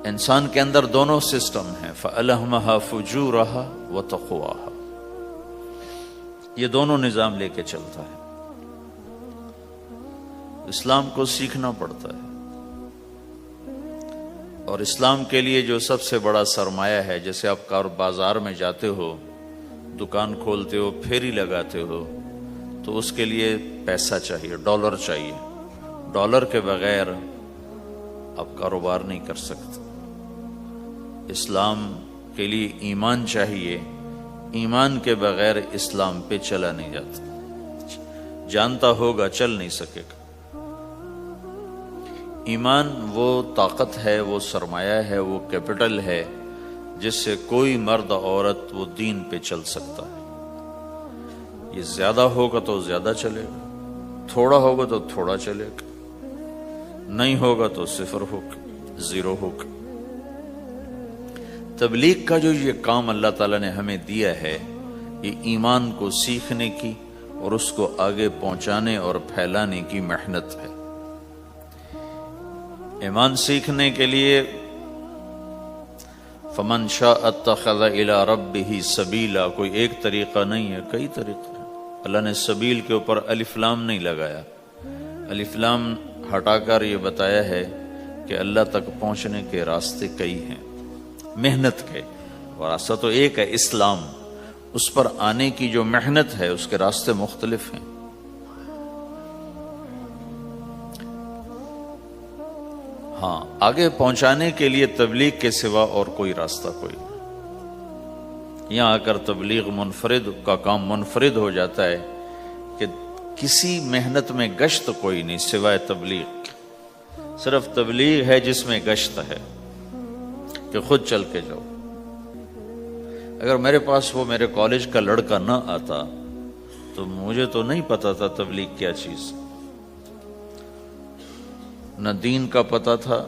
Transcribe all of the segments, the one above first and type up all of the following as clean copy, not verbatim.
انسان کے اندر دونوں سسٹم ہیں، فَأَلْهَمَهَا فُجُورَهَا وَتَقْوَاهَا، یہ دونوں نظام لے کے چلتا ہے۔ اسلام کو سیکھنا پڑتا ہے، اور اسلام کے لیے جو سب سے بڑا سرمایہ ہے، جیسے آپ بازار میں جاتے ہو، دکان کھولتے ہو، پھیری لگاتے ہو، تو اس کے لیے پیسہ چاہیے، ڈالر چاہیے۔ ڈالر کے بغیر آپ کاروبار نہیں کر سکتے۔ اسلام کے لیے ایمان چاہیے، ایمان کے بغیر اسلام پہ چلا نہیں جاتا، جانتا ہوگا چل نہیں سکے گا۔ ایمان وہ طاقت ہے، وہ سرمایہ ہے، وہ کیپٹل ہے جس سے کوئی مرد عورت وہ دین پہ چل سکتا ہے۔ یہ زیادہ ہوگا تو زیادہ چلے گا، تھوڑا ہوگا تو تھوڑا چلے گا، نہیں ہوگا تو صفر ہوگا، زیرو ہوگا۔ تبلیغ کا جو یہ کام اللہ تعالیٰ نے ہمیں دیا ہے، یہ ایمان کو سیکھنے کی اور اس کو آگے پہنچانے اور پھیلانے کی محنت ہے۔ ایمان سیکھنے کے لیے فَمَنْ شَاءَ اتَّخَذَ إِلَىٰ رَبِّهِ سَبِيلًا، کوئی ایک طریقہ نہیں ہے، کئی طریقے ہیں۔ اللہ نے سبیل کے اوپر الف لام نہیں لگایا، الف لام ہٹا کر یہ بتایا ہے کہ اللہ تک پہنچنے کے راستے کئی ہیں، محنت کے، اور راستہ تو ایک ہے اسلام، اس پر آنے کی جو محنت ہے اس کے راستے مختلف ہیں۔ ہاں، آگے پہنچانے کے لیے تبلیغ کے سوا اور کوئی راستہ کوئی نہیں۔ یہاں آ کر تبلیغ منفرد کا کام منفرد ہو جاتا ہے کہ کسی محنت میں گشت کوئی نہیں سوائے تبلیغ، صرف تبلیغ ہے جس میں گشت ہے کہ خود چل کے جاؤ۔ اگر میرے پاس وہ میرے کالج کا لڑکا نہ آتا تو مجھے تو نہیں پتا تھا تبلیغ کیا چیز، نہ دین کا پتا تھا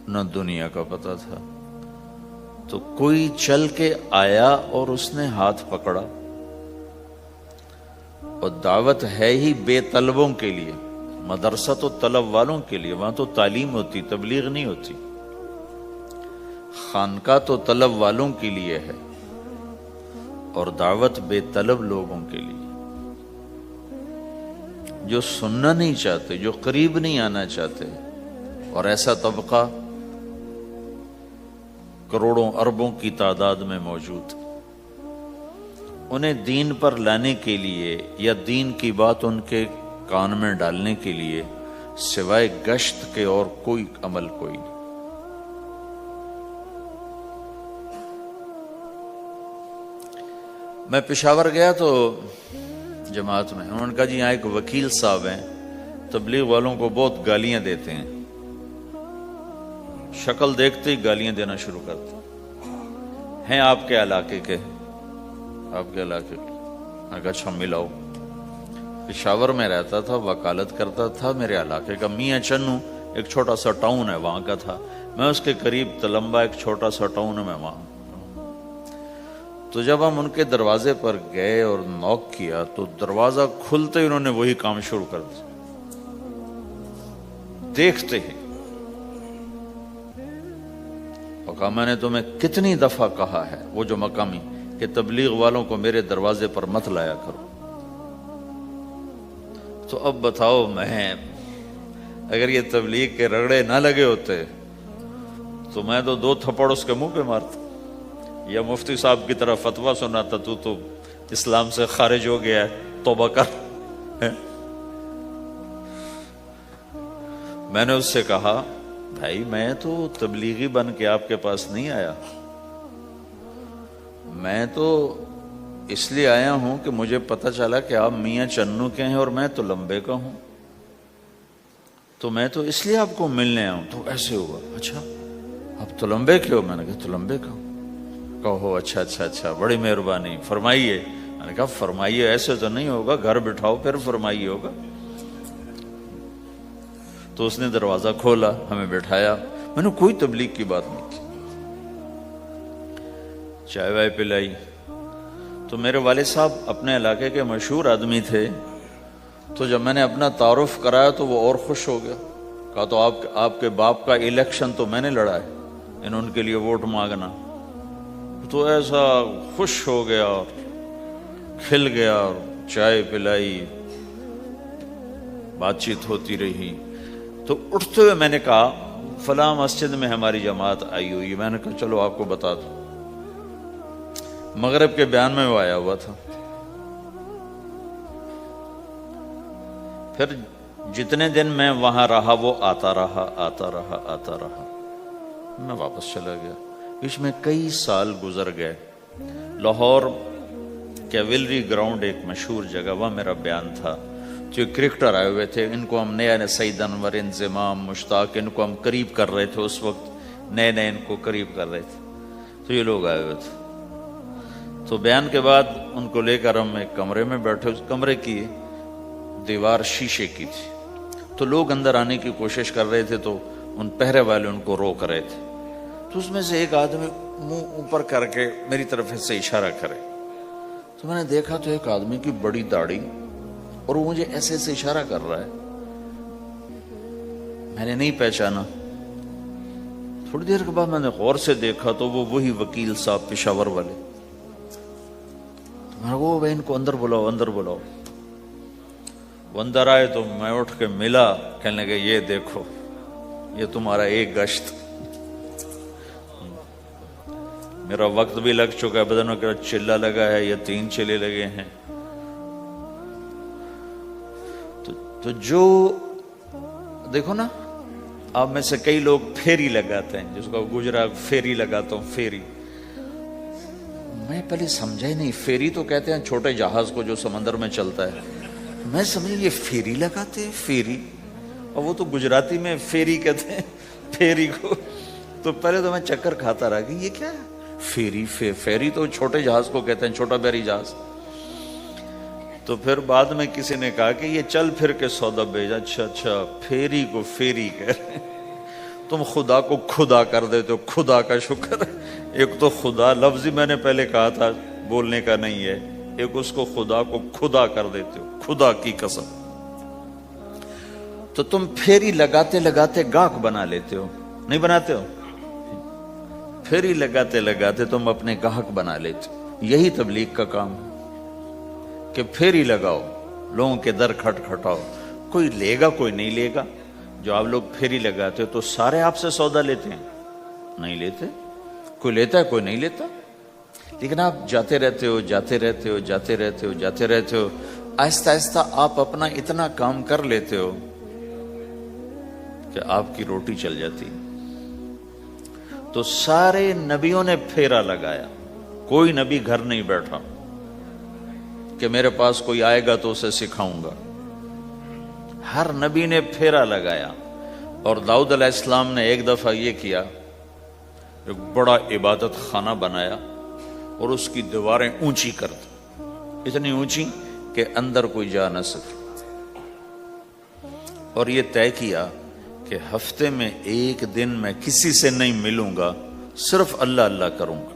نہ دنیا کا پتا تھا، تو کوئی چل کے آیا اور اس نے ہاتھ پکڑا۔ اور دعوت ہے ہی بے طلبوں کے لیے، مدرسہ تو طلب والوں کے لیے، وہاں تو تعلیم ہوتی، تبلیغ نہیں ہوتی۔ خانقاہ تو طلب والوں کے لیے ہے، اور دعوت بے طلب لوگوں کے لیے، جو سننا نہیں چاہتے، جو قریب نہیں آنا چاہتے۔ اور ایسا طبقہ کروڑوں اربوں کی تعداد میں موجود، انہیں دین پر لانے کے لیے یا دین کی بات ان کے کان میں ڈالنے کے لیے سوائے گشت کے اور کوئی عمل کوئی نہیں۔ میں پشاور گیا تو جماعت میں انہوں نے کہا جی یہاں ایک وکیل صاحب ہیں، تبلیغ والوں کو بہت گالیاں دیتے ہیں، شکل دیکھتے ہی گالیاں دینا شروع کرتے ہیں آپ کے علاقے کے، آپ کے علاقے کے۔ میں کہا اچھا ملاؤ۔ پشاور میں رہتا تھا، وکالت کرتا تھا، میرے علاقے کا میاں چنو ایک چھوٹا سا ٹاؤن ہے وہاں کا تھا، میں اس کے قریب تلمبا ایک چھوٹا سا ٹاؤن ہے، میں وہاں۔ تو جب ہم ان کے دروازے پر گئے اور نوک کیا تو دروازہ کھلتے ہی انہوں نے وہی کام شروع کر دیا، دیکھتے ہی۔ اور کہا میں نے تمہیں کتنی دفعہ کہا ہے، وہ جو مقامی، کہ تبلیغ والوں کو میرے دروازے پر مت لایا کرو۔ تو اب بتاؤ، میں اگر یہ تبلیغ کے رگڑے نہ لگے ہوتے تو میں تو 2 تھپڑ اس کے منہ پہ مارتا، یا مفتی صاحب کی طرف فتویٰ سناتا، تو اسلام سے خارج ہو گیا ہے، توبہ کر۔ میں نے اس سے کہا بھائی میں تو تبلیغی بن کے آپ کے پاس نہیں آیا، میں تو اس لیے آیا ہوں کہ مجھے پتہ چلا کہ آپ میاں چنو کے ہیں اور میں تو لمبے کا ہوں، تو میں تو اس لیے آپ کو ملنے آیا ہوں۔ تو ایسے ہوا، اچھا آپ تو لمبے کے ہو؟ میں نے کہا تو لمبے کا ہوں۔ کہو اچھا اچھا اچھا، بڑی مہربانی، فرمائیے۔ میں نے کہا فرمائیے ایسے تو نہیں ہوگا، گھر بٹھاؤ پھر فرمائیے ہوگا۔ تو اس نے دروازہ کھولا، ہمیں بٹھایا، میں نے کوئی تبلیغ کی بات نہیں کی، چائے وائے پلائی۔ تو میرے والد صاحب اپنے علاقے کے مشہور آدمی تھے، تو جب میں نے اپنا تعارف کرایا تو وہ اور خوش ہو گیا، کہا تو آپ کے باپ کا الیکشن تو میں نے لڑا ہے، ان کے لیے ووٹ مانگنا۔ تو ایسا خوش ہو گیا اور کھل گیا اور چائے پلائی، بات چیت ہوتی رہی۔ تو اٹھتے ہوئے میں نے کہا فلاں مسجد میں ہماری جماعت آئی ہوئی ہے۔ میں نے کہا چلو آپ کو بتا دوں۔ مغرب کے بیان میں وہ آیا ہوا تھا۔ پھر جتنے دن میں وہاں رہا وہ آتا رہا، میں واپس چلا گیا۔ بیچ میں کئی سال گزر گئے۔ لاہور کیولری گراؤنڈ ایک مشہور جگہ، وہاں میرا بیان تھا۔ جو کرکٹر آئے ہوئے تھے، ان کو ہم نیا سعید انور، انضمام، مشتاق، ان کو ہم قریب کر رہے تھے اس وقت، نئے ان کو قریب کر رہے تھے۔ تو یہ لوگ آئے ہوئے تھے۔ تو بیان کے بعد ان کو لے کر ہم ایک کمرے میں بیٹھے۔ اس کمرے کی دیوار شیشے کی تھی، تو لوگ اندر آنے کی کوشش کر رہے تھے، تو ان پہرے والے ان کو روک رہے تھے۔ تو اس میں سے ایک آدمی منہ اوپر کر کے میری طرف سے اشارہ کرے، تو میں نے دیکھا تو ایک آدمی کی بڑی داڑھی، اور وہ مجھے ایسے ایسے اشارہ کر رہا ہے۔ میں نے نہیں پہچانا۔ تھوڑی دیر کے بعد میں نے غور سے دیکھا تو وہ وہی وکیل صاحب پشاور والے۔ تو میں نے کہا ان کو اندر بلاؤ۔ وہ اندر آئے تو میں اٹھ کے ملا، کہنے لگے یہ دیکھو، یہ تمہارا ایک گشت، میرا وقت بھی لگ چکا ہے، بدنوں کا چلہ لگا ہے، یا 3 چلے لگے ہیں۔ تو جو دیکھو نا، آپ میں سے کئی لوگ پھیری لگاتے ہیں، جس کو گجرا پھیری لگاتا ہوں، پھیری۔ میں پہلے سمجھا ہی نہیں، پھیری تو کہتے ہیں چھوٹے جہاز کو جو سمندر میں چلتا ہے۔ میں سمجھا یہ پھیری لگاتے ہیں، پھیری، اور وہ تو گجراتی میں پھیری کہتے ہیں پھیری کو۔ تو پہلے تو میں چکر کھاتا رہا کہ یہ کیا ہے پھیری، پھیری تو چھوٹے جہاز کو کہتے ہیں، چھوٹا بحری جہاز۔ تو پھر بعد میں کسی نے کہا کہ یہ چل پھر کے سودا بھیجا۔ اچھا، پھیری کو پھیری کہہ رہے ہیں، تم خدا کو خدا کر دیتے ہو، خدا کا شکر۔ ایک تو خدا لفظ ہی میں نے پہلے کہا تھا بولنے کا نہیں ہے، ایک اس کو خدا کو خدا کر دیتے ہو، خدا کی قسم۔ تو تم پھیری لگاتے لگاتے گاہک بنا لیتے ہو، نہیں بناتے ہو؟ پھیری لگاتے لگاتے تم اپنے گاہک بنا لیتے ہو۔ یہی تبلیغ کا کام ہے کہ پھیری لگاؤ، لوگوں کے در کھٹکھٹاؤ، کوئی لے گا کوئی نہیں لے گا۔ جو آپ لوگ پھیری لگاتے ہو تو سارے آپ سے سودا لیتے ہیں؟ نہیں لیتے، کوئی لیتا ہے کوئی نہیں لیتا۔ لیکن آپ جاتے رہتے ہو، آہستہ آہستہ آپ اپنا اتنا کام کر لیتے ہو کہ آپ کی روٹی چل جاتی۔ تو سارے نبیوں نے پھیرا لگایا، کوئی نبی گھر نہیں بیٹھا کہ میرے پاس کوئی آئے گا تو اسے سکھاؤں گا۔ ہر نبی نے پھیرا لگایا۔ اور داؤد علیہ السلام نے ایک دفعہ یہ کیا، ایک بڑا عبادت خانہ بنایا اور اس کی دیواریں اونچی کر دی، اتنی اونچی کہ اندر کوئی جا نہ سکے، اور یہ طے کیا کہ ہفتے میں ایک دن میں کسی سے نہیں ملوں گا، صرف اللہ اللہ کروں گا،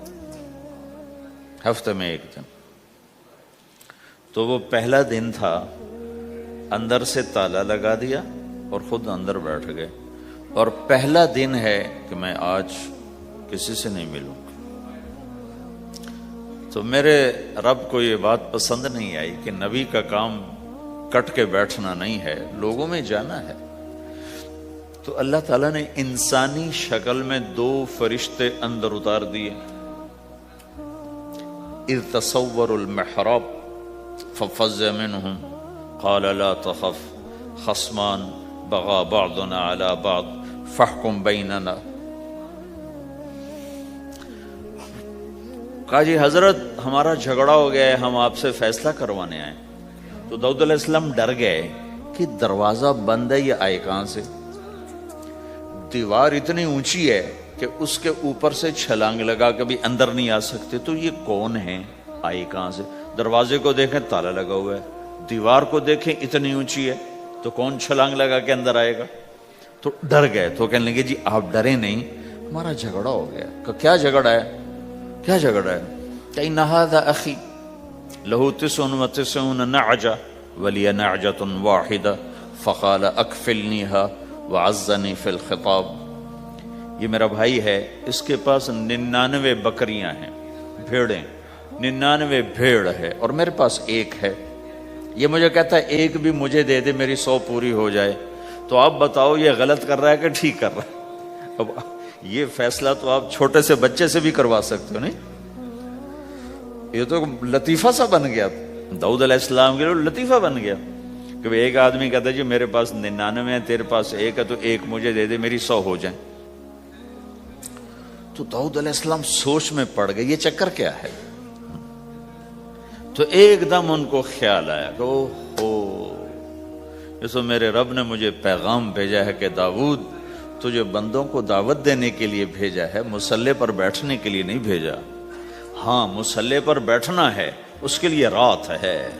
ہفتے میں ایک دن۔ تو وہ پہلا دن تھا، اندر سے تالا لگا دیا اور خود اندر بیٹھ گئے، اور پہلا دن ہے کہ میں آج کسی سے نہیں ملوں گا۔ تو میرے رب کو یہ بات پسند نہیں آئی کہ نبی کا کام کٹ کے بیٹھنا نہیں ہے، لوگوں میں جانا ہے۔ تو اللہ تعالیٰ نے انسانی شکل میں 2 فرشتے اندر اتار دیے۔ اذ تصوروا المحراب ففزع منهم قال لا تخف خصمان بغى بعضنا على بعض فاحكم بيننا۔ کہا جی حضرت ہمارا جھگڑا ہو گیا ہے، ہم آپ سے فیصلہ کروانے آئے۔ تو داؤد علیہ السلام ڈر گئے کہ دروازہ بند ہے، یہ آئے کہاں سے؟ دیوار اتنی اونچی ہے کہ اس کے اوپر سے چھلانگ لگا کے بھی اندر نہیں آ سکتے، تو یہ کون ہے، آئے کہاں سے؟ دروازے کو دیکھیں تالا لگا ہوا ہے، دیوار کو دیکھیں اتنی اونچی ہے، تو کون چھلانگ لگا کے اندر آئے گا؟ تو ڈر گئے۔ تو کہنے لگے جی آپ ڈرے نہیں، ہمارا جھگڑا ہو گیا۔ کہ کیا جھگڑا ہے؟ کیا جھگڑا ہے؟ کہ ان ھذا اخی لہ 99 نعجہ ولی نعجۃ واحدہ فقال اکفلنیھا وعزنی فی الخطاب. یہ میرا بھائی ہے، اس کے پاس 99 بکریاں ہیں، بھیڑیں، 99 بھیڑ ہے، اور میرے پاس ایک ہے. یہ مجھے کہتا ہے ایک بھی مجھے دے دے، میری 100 پوری ہو جائے. تو آپ بتاؤ یہ غلط کر رہا ہے کہ ٹھیک کر رہا ہے؟ اب یہ فیصلہ تو آپ چھوٹے سے بچے سے بھی کروا سکتے ہو. نہیں، یہ تو لطیفہ سا بن گیا. داؤد علیہ السلام کے لیے لطیفہ بن گیا کہ ایک آدمی کہتا ہے جی میرے پاس 99 ہے، تیرے پاس ایک ہے، تو ایک مجھے دے دے، میری 100 ہو جائیں. تو داؤد علیہ السلام سوچ میں پڑ گئے یہ چکر کیا ہے. تو ایک دم ان کو خیال آیا کہ اوہ، میرے رب نے مجھے پیغام بھیجا ہے کہ داؤد تجھے بندوں کو دعوت دینے کے لیے بھیجا ہے، مسلح پر بیٹھنے کے لیے نہیں بھیجا. ہاں مسلح پر بیٹھنا ہے، اس کے لیے رات ہے.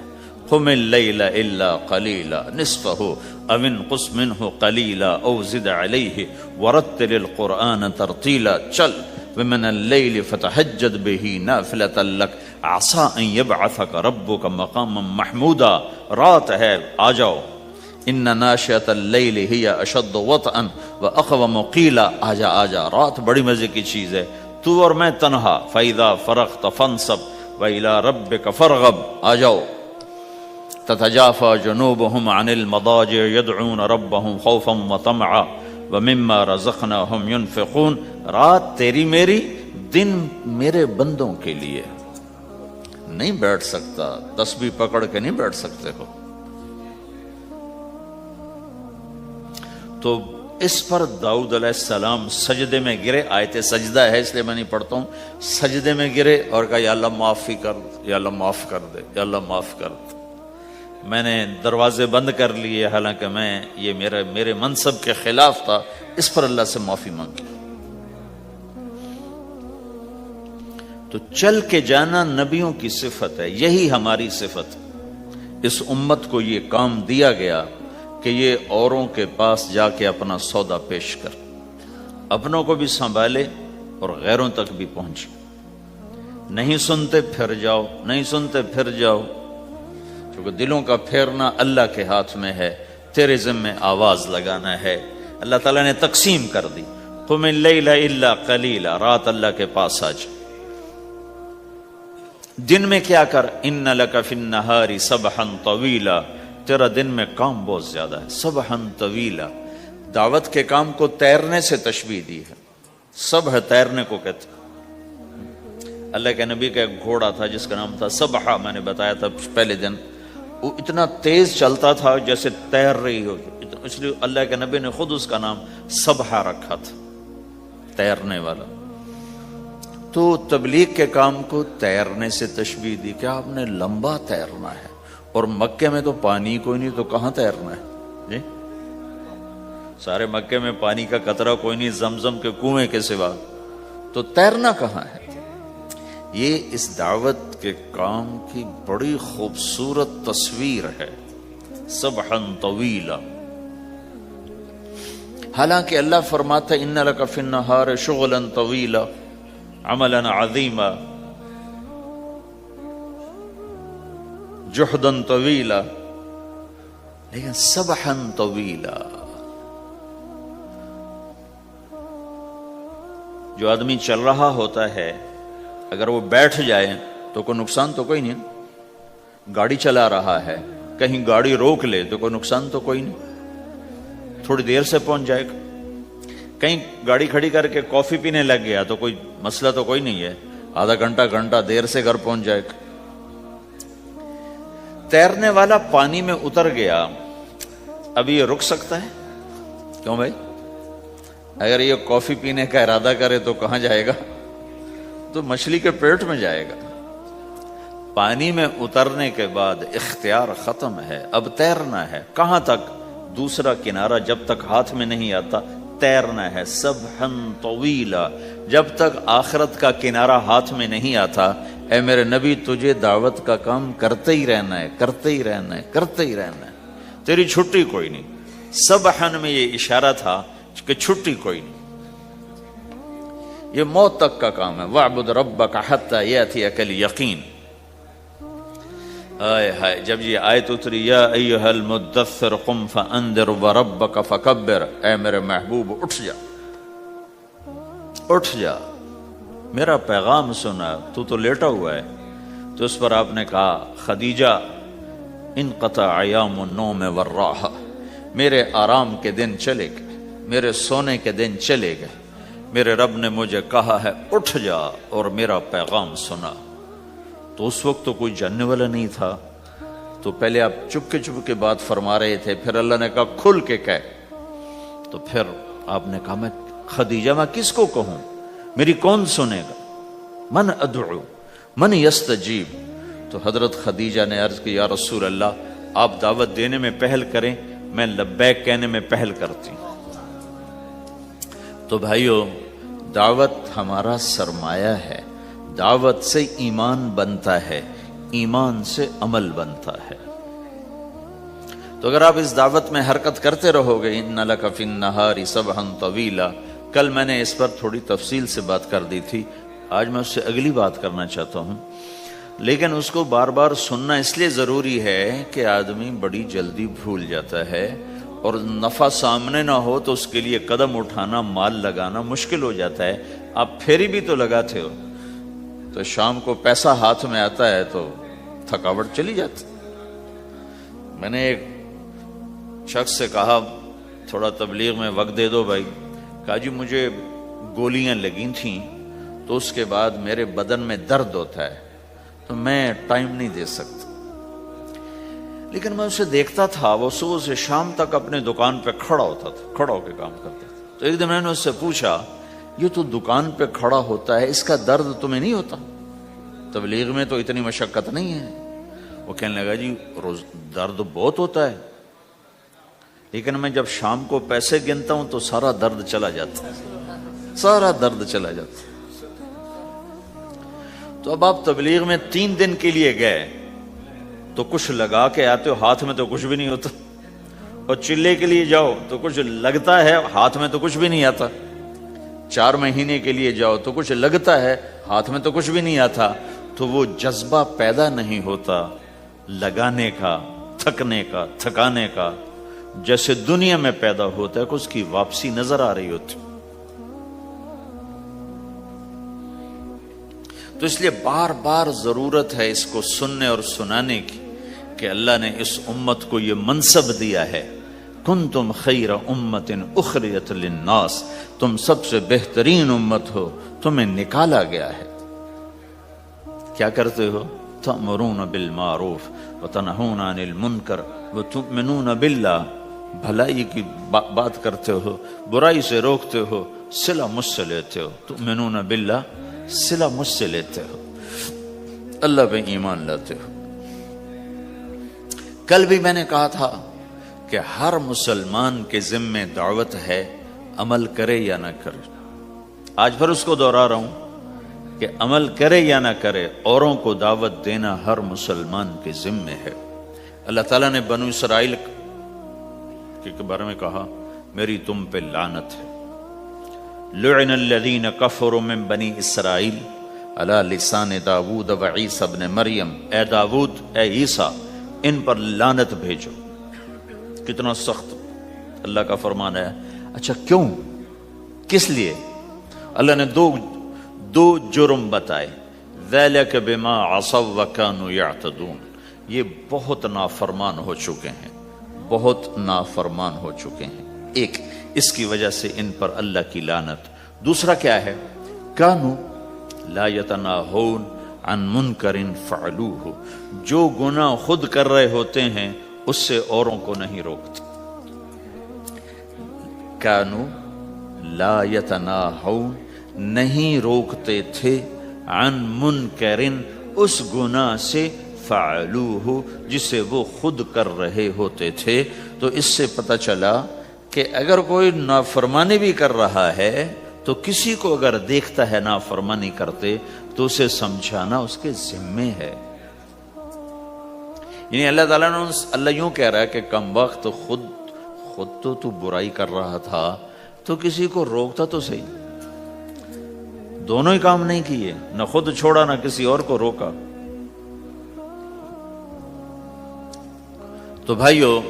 قم اللیل الا قلیلا نصفہ او انقص منہ قلیلا او زد علیہ ورتل القرآن ترتیلا. چل ومن اللیل فتہجد بہ نافلۃ لک عسیٰ ان یبعثک ربک مقاما محمودا. رات ہے، آ جاؤ. ان ناشئۃ اللیل ہی اشد وطئا واقوم قیلا. آجا آجا، رات بڑی مزے کی چیز ہے، تو اور میں تنہا. فَإِذَا فَرَغْتَ فَانصَبْ وَإِلَىٰ رَبِّكَ فَارْغَب. آ جاؤ. تَتَجَافَىٰ جُنُوبُهُمْ عَنِ الْمَضَاجِعِ يَدْعُونَ رَبَّهُمْ خَوْفًا وَطَمَعًا وَمِمَّا رَزَقْنَاهُمْ يُنْفِقُونَ. رات تیری میری، دن میرے بندوں کے لیے. نہیں بیٹھ سکتا، تسبیح پکڑ کے نہیں بیٹھ سکتے ہو. تو اس پر داؤد علیہ السلام سجدے میں گرے. آیت سجدہ ہے اس لیے میں نہیں پڑھتا ہوں. سجدے میں گرے اور کہا یا اللہ معافی کر، یا اللہ معاف کر دے، یا اللہ معاف کر دے. میں نے دروازے بند کر لیے، حالانکہ یہ میرے منصب کے خلاف تھا. اس پر اللہ سے معافی مانگی. تو چل کے جانا نبیوں کی صفت ہے، یہی ہماری صفت. اس امت کو یہ کام دیا گیا کہ یہ اوروں کے پاس جا کے اپنا سودا پیش کر، اپنوں کو بھی سنبھالے اور غیروں تک بھی پہنچے. نہیں سنتے پھر جاؤ، نہیں سنتے پھر جاؤ. کیونکہ دلوں کا پھیرنا اللہ کے ہاتھ میں ہے، تیرے ذمے آواز لگانا ہے. اللہ تعالیٰ نے تقسیم کر دی. قم اللیل الا قلیلا، رات اللہ کے پاس آ جا. دن میں کیا کر، ان لک فی النہار سبحا طویلا، تیرا دن میں کام بہت زیادہ ہے. سبحا طویلا، دعوت کے کام کو تیرنے سے تشبیہ دی ہے. سبح تیرنے کو کہتے. اللہ کے نبی کا ایک گھوڑا تھا جس کا نام تھا سبحہ، میں نے بتایا تھا پہلے دن. وہ اتنا تیز چلتا تھا جیسے تیر رہی ہو، اس لیے اللہ کے نبی نے خود اس کا نام سبحہ رکھا تھا، تیرنے والا. تو تبلیغ کے کام کو تیرنے سے تشبیہ دی کہ آپ نے لمبا تیرنا ہے. اور مکے میں تو پانی کوئی نہیں، تو کہاں تیرنا ہے جی؟ سارے مکے میں پانی کا قطرہ کوئی نہیں زمزم کے کنویں کے سوا، تو تیرنا کہاں ہے؟ یہ اس دعوت کے کام کی بڑی خوبصورت تصویر ہے. سبحا طویلا. حالانکہ اللہ فرماتا ہے ان لک فی النہار شغلا طویلا عملا عظیما جہدا طویلا، لیکن سبحا طویلا. جو آدمی چل رہا ہوتا ہے اگر وہ بیٹھ جائے تو کوئی نقصان تو کوئی نہیں. گاڑی چلا رہا ہے، کہیں گاڑی روک لے تو کوئی نقصان تو کوئی نہیں، تھوڑی دیر سے پہنچ جائے گا. کہیں گاڑی کھڑی کر کے کافی پینے لگ گیا تو کوئی مسئلہ تو کوئی نہیں ہے، آدھا گھنٹہ دیر سے گھر پہنچ جائے گا. تیرنے والا پانی میں اتر گیا، اب یہ رک سکتا ہے؟ کیوں بھائی؟ اگر یہ کافی پینے کا ارادہ کرے تو کہاں جائے گا؟ تو مچھلی کے پیٹ میں جائے گا. پانی میں اترنے کے بعد اختیار ختم ہے، اب تیرنا ہے. کہاں تک؟ دوسرا کنارہ جب تک ہاتھ میں نہیں آتا تیرنا ہے. سبحا طویلا، جب تک آخرت کا کنارہ ہاتھ میں نہیں آتا اے میرے نبی تجھے دعوت کا کام کرتے ہی رہنا ہے، کرتے ہی رہنا ہے، کرتے ہی رہنا ہے، تیری چھٹی کوئی نہیں. سبحن میں یہ اشارہ تھا کہ چھٹی کوئی نہیں، یہ موت تک کا کام ہے. وَاعْبُدْ رَبَّكَ حَتَّى يَأْتِيَكَ الْيَقِينُ. ہائے ہائے، جب یہ آیت اتری یا ایھا المدثر قم فانذر وربک فکبر، اے میرے محبوب اٹھ جا، اٹھ جا، میرا پیغام سنا، تو لیٹا ہوا ہے۔ تو اس پر آپ نے کہا خدیجہ انقطع ایام النوم والراحہ، میرے آرام کے دن چلے گئے، میرے سونے کے دن چلے گئے، میرے رب نے مجھے کہا ہے اٹھ جا اور میرا پیغام سنا۔ تو اس وقت تو کوئی جاننے والا نہیں تھا، تو پہلے آپ چپ کے بات فرما رہے تھے، پھر اللہ نے کہا کھل کے کہہ، تو پھر آپ نے کہا میں خدیجہ میں کس کو کہوں، میری کون سنے گا، من ادعو من یستجیب۔ تو حضرت خدیجہ نے عرض کی یا رسول اللہ آپ دعوت دینے میں پہل کریں، میں لبیک کہنے میں پہل کرتی ہوں۔ تو بھائیو، دعوت ہمارا سرمایہ ہے، دعوت سے ایمان بنتا ہے، ایمان سے عمل بنتا ہے۔ تو اگر آپ اس دعوت میں حرکت کرتے رہو گے، ان لک فی النہار سبحا طویلا، کل میں نے اس پر تھوڑی تفصیل سے بات کر دی تھی، آج میں اس سے اگلی بات کرنا چاہتا ہوں، لیکن اس کو بار بار سننا اس لیے ضروری ہے کہ آدمی بڑی جلدی بھول جاتا ہے، اور نفع سامنے نہ ہو تو اس کے لیے قدم اٹھانا، مال لگانا مشکل ہو جاتا ہے۔ آپ پھیری بھی تو لگاتے ہو، تو شام کو پیسہ ہاتھ میں آتا ہے تو تھکاوٹ چلی جاتی۔ میں نے ایک شخص سے کہا تھوڑا تبلیغ میں وقت دے دو بھائی، کہا جی مجھے گولیاں لگی تھیں تو اس کے بعد میرے بدن میں درد ہوتا ہے تو میں ٹائم نہیں دے سکتا، لیکن میں اسے دیکھتا تھا وہ صبح سے شام تک اپنے دکان پہ کھڑا ہوتا تھا، کھڑا ہو کے کام کرتا تھا۔ تو ایک دن میں نے اس سے پوچھا یہ تو دکان پہ کھڑا ہوتا ہے، اس کا درد تمہیں نہیں ہوتا؟ تبلیغ میں تو اتنی مشقت نہیں ہے۔ وہ کہنے لگا جی روز درد بہت ہوتا ہے، لیکن میں جب شام کو پیسے گنتا ہوں تو سارا درد چلا جاتا ہے، سارا درد چلا جاتا ہے۔ تو اب آپ تبلیغ میں 3 دن کے لیے گئے تو کچھ لگا کے آتے ہو، ہاتھ میں تو کچھ بھی نہیں ہوتا، اور چلے کے لیے جاؤ تو کچھ لگتا ہے، ہاتھ میں تو کچھ بھی نہیں آتا۔ 4 مہینے کے لیے جاؤ تو کچھ لگتا ہے، ہاتھ میں تو کچھ بھی نہیں آتا۔ تو وہ جذبہ پیدا نہیں ہوتا لگانے کا، تھکنے کا، تھکانے کا، جیسے دنیا میں پیدا ہوتا ہے کہ اس کی واپسی نظر آ رہی ہوتی۔ تو اس لیے بار بار ضرورت ہے اس کو سننے اور سنانے کی کہ اللہ نے اس امت کو یہ منصب دیا ہے، کنتم خیر امت اخرجت للناس، تم سب سے بہترین امت ہو، تمہیں نکالا گیا ہے۔ کیا کرتے ہو؟ تأمرون بالمعروف وتنہون عن المنکر وتؤمنون باللہ، بھلائی کی بات کرتے ہو، برائی سے روکتے ہو، صلہ مجھ سے لیتے ہو، تؤمنون باللہ، صلہ مجھ سے لیتے ہو، اللہ پہ ایمان لاتے ہو۔ کل بھی میں نے کہا تھا کہ ہر مسلمان کے ذمے دعوت ہے، عمل کرے یا نہ کرے۔ آج پھر اس کو دوہرا رہا ہوں کہ عمل کرے یا نہ کرے، اوروں کو دعوت دینا ہر مسلمان کے ذمے ہے۔ اللہ تعالیٰ نے بنو اسرائیل کے بارے میں کہا میری تم پہ لعنت ہے، لعن الذین کفروا من بنی اسرائیل علی لسان داود و عیسی ابن مریم، اے داود، اے عیسیٰ، ان پر لعنت بھیجو۔ کتنا سخت اللہ کا فرمان ہے۔ اچھا کیوں، کس لیے؟ اللہ نے دو جرم بتائے، ذَلِكَ بِمَا عَصَوْا وَكَانُوا يَعْتَدُونَ، یہ بہت نافرمان ہو چکے ہیں، بہت نافرمان ہو چکے ہیں۔ ایک اس کی وجہ سے ان پر اللہ کی لعنت۔ دوسرا کیا ہے؟ کانو لا یتناہون عن منکر فعلوہ، جو گناہ خود کر رہے ہوتے ہیں اس سے اوروں کو نہیں روکتے۔ کانو لا یتناہون، نہیں روکتے تھے، عن منکر، اس گناہ سے، فعلوہ، جسے وہ خود کر رہے ہوتے تھے۔ تو اس سے پتہ چلا کہ اگر کوئی نافرمانی بھی کر رہا ہے تو کسی کو اگر دیکھتا ہے نافرمانی کرتے تو اسے سمجھانا اس کے ذمے ہے۔ یعنی اللہ تعالیٰ نے اللہ یوں کہہ رہا ہے کہ کم وقت خود تو برائی کر رہا تھا تو کسی کو روکتا تو صحیح، دونوں ہی کام نہیں کیے، نہ خود چھوڑا نہ کسی اور کو روکا۔ تو بھائیو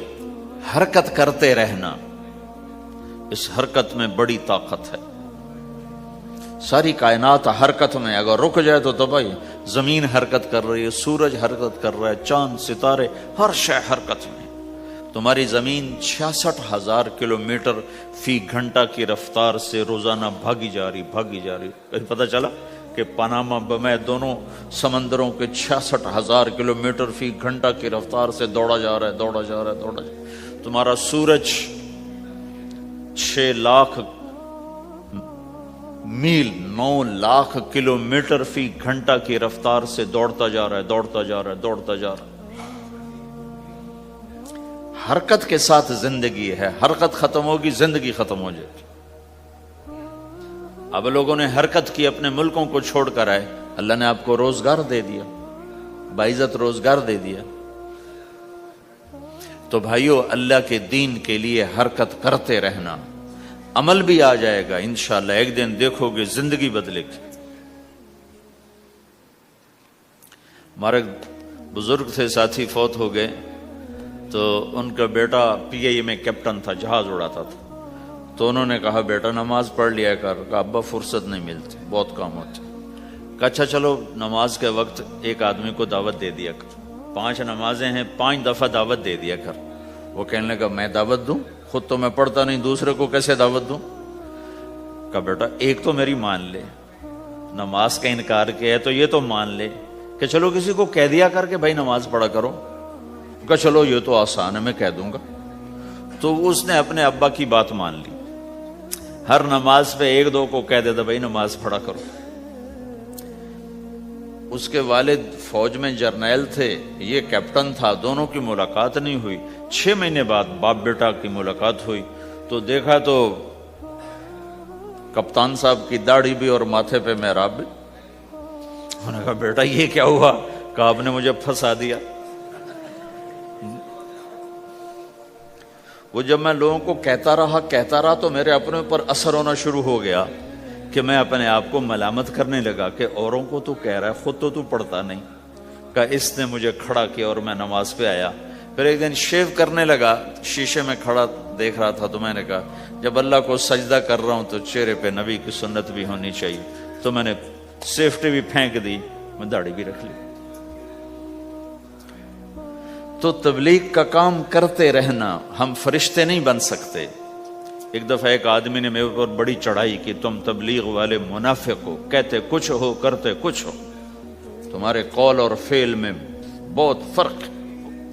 حرکت کرتے رہنا، اس حرکت میں بڑی طاقت ہے. ساری کائنات حرکت میں، اگر رک جائے تو بھائی زمین حرکت کر رہی ہے، سورج حرکت کر رہا ہے، چاند ستارے ہر شے حرکت میں. تمہاری زمین 66,000 کلومیٹر فی گھنٹہ کی رفتار سے روزانہ بھاگی جا رہی. کہیں پتہ چلا کہ پاناما میں دونوں سمندروں کے 66,000 کلومیٹر فی گھنٹہ کی رفتار سے دوڑا جا رہا ہے. تمہارا سورج 6 لاکھ میل 9 لاکھ کلومیٹر فی گھنٹہ کی رفتار سے دوڑتا جا رہا ہے. حرکت کے ساتھ زندگی ہے، حرکت ختم ہوگی زندگی ختم ہو جائے گی. اب لوگوں نے حرکت کی، اپنے ملکوں کو چھوڑ کر آئے، اللہ نے آپ کو روزگار دے دیا، باعزت روزگار دے دیا. تو بھائیو اللہ کے دین کے لیے حرکت کرتے رہنا، عمل بھی آ جائے گا انشاءاللہ. ایک دن دیکھو گے زندگی بدلے گی. ہمارے بزرگ تھے، ساتھی فوت ہو گئے، تو ان کا بیٹا PI میں کیپٹن تھا، جہاز اڑاتا تھا. تو انہوں نے کہا بیٹا نماز پڑھ لیا کر. کہا ابا فرصت نہیں ملتی، بہت کام ہوتے. کہا اچھا چلو نماز کے وقت ایک آدمی کو دعوت دے دیا کر، 5 نمازیں ہیں، 5 دفعہ دعوت دے دیا کر. وہ کہنے لگا میں دعوت دوں؟ خود تو میں پڑھتا نہیں، دوسرے کو کیسے دعوت دوں؟ کہا بیٹا ایک تو میری مان لے، نماز کا انکار کیا ہے تو یہ تو مان لے کہ چلو کسی کو کہہ دیا کر کہ بھائی نماز پڑھا کرو. کہا چلو یہ تو آسان ہے، میں کہہ دوں گا. تو اس نے اپنے ابا کی بات مان لی، ہر نماز پہ 1-2 کو کہہ دیتا بھائی نماز پڑھا کرو. اس کے والد فوج میں جرنیل تھے، یہ کیپٹن تھا، دونوں کی ملاقات نہیں ہوئی. 6 مہینے بعد باپ بیٹا کی ملاقات ہوئی تو دیکھا تو کپتان صاحب کی داڑھی بھی اور ماتھے پہ محراب بھی. انہوں نے کہا بیٹا یہ کیا ہوا؟ کہا آپ نے مجھے پھنسا دیا. وہ جب میں لوگوں کو کہتا رہا تو میرے اپنے اوپر اثر ہونا شروع ہو گیا کہ میں اپنے آپ کو ملامت کرنے لگا کہ اوروں کو تو کہہ رہا ہے، خود تو پڑھتا نہیں. کہا اس نے مجھے کھڑا کیا اور میں نماز پہ آیا. پھر ایک دن شیو کرنے لگا، شیشے میں کھڑا دیکھ رہا تھا تو میں نے کہا جب اللہ کو سجدہ کر رہا ہوں تو چہرے پہ نبی کی سنت بھی ہونی چاہیے. تو میں نے سیفٹی بھی پھینک دی، میں داڑھی بھی رکھ لی. تو تبلیغ کا کام کرتے رہنا، ہم فرشتے نہیں بن سکتے. ایک دفعہ ایک آدمی نے میرے اوپر بڑی چڑھائی کی، تم تبلیغ والے منافق ہو، کہتے کچھ ہو کرتے کچھ ہو، تمہارے قول اور فعل میں بہت فرق ہے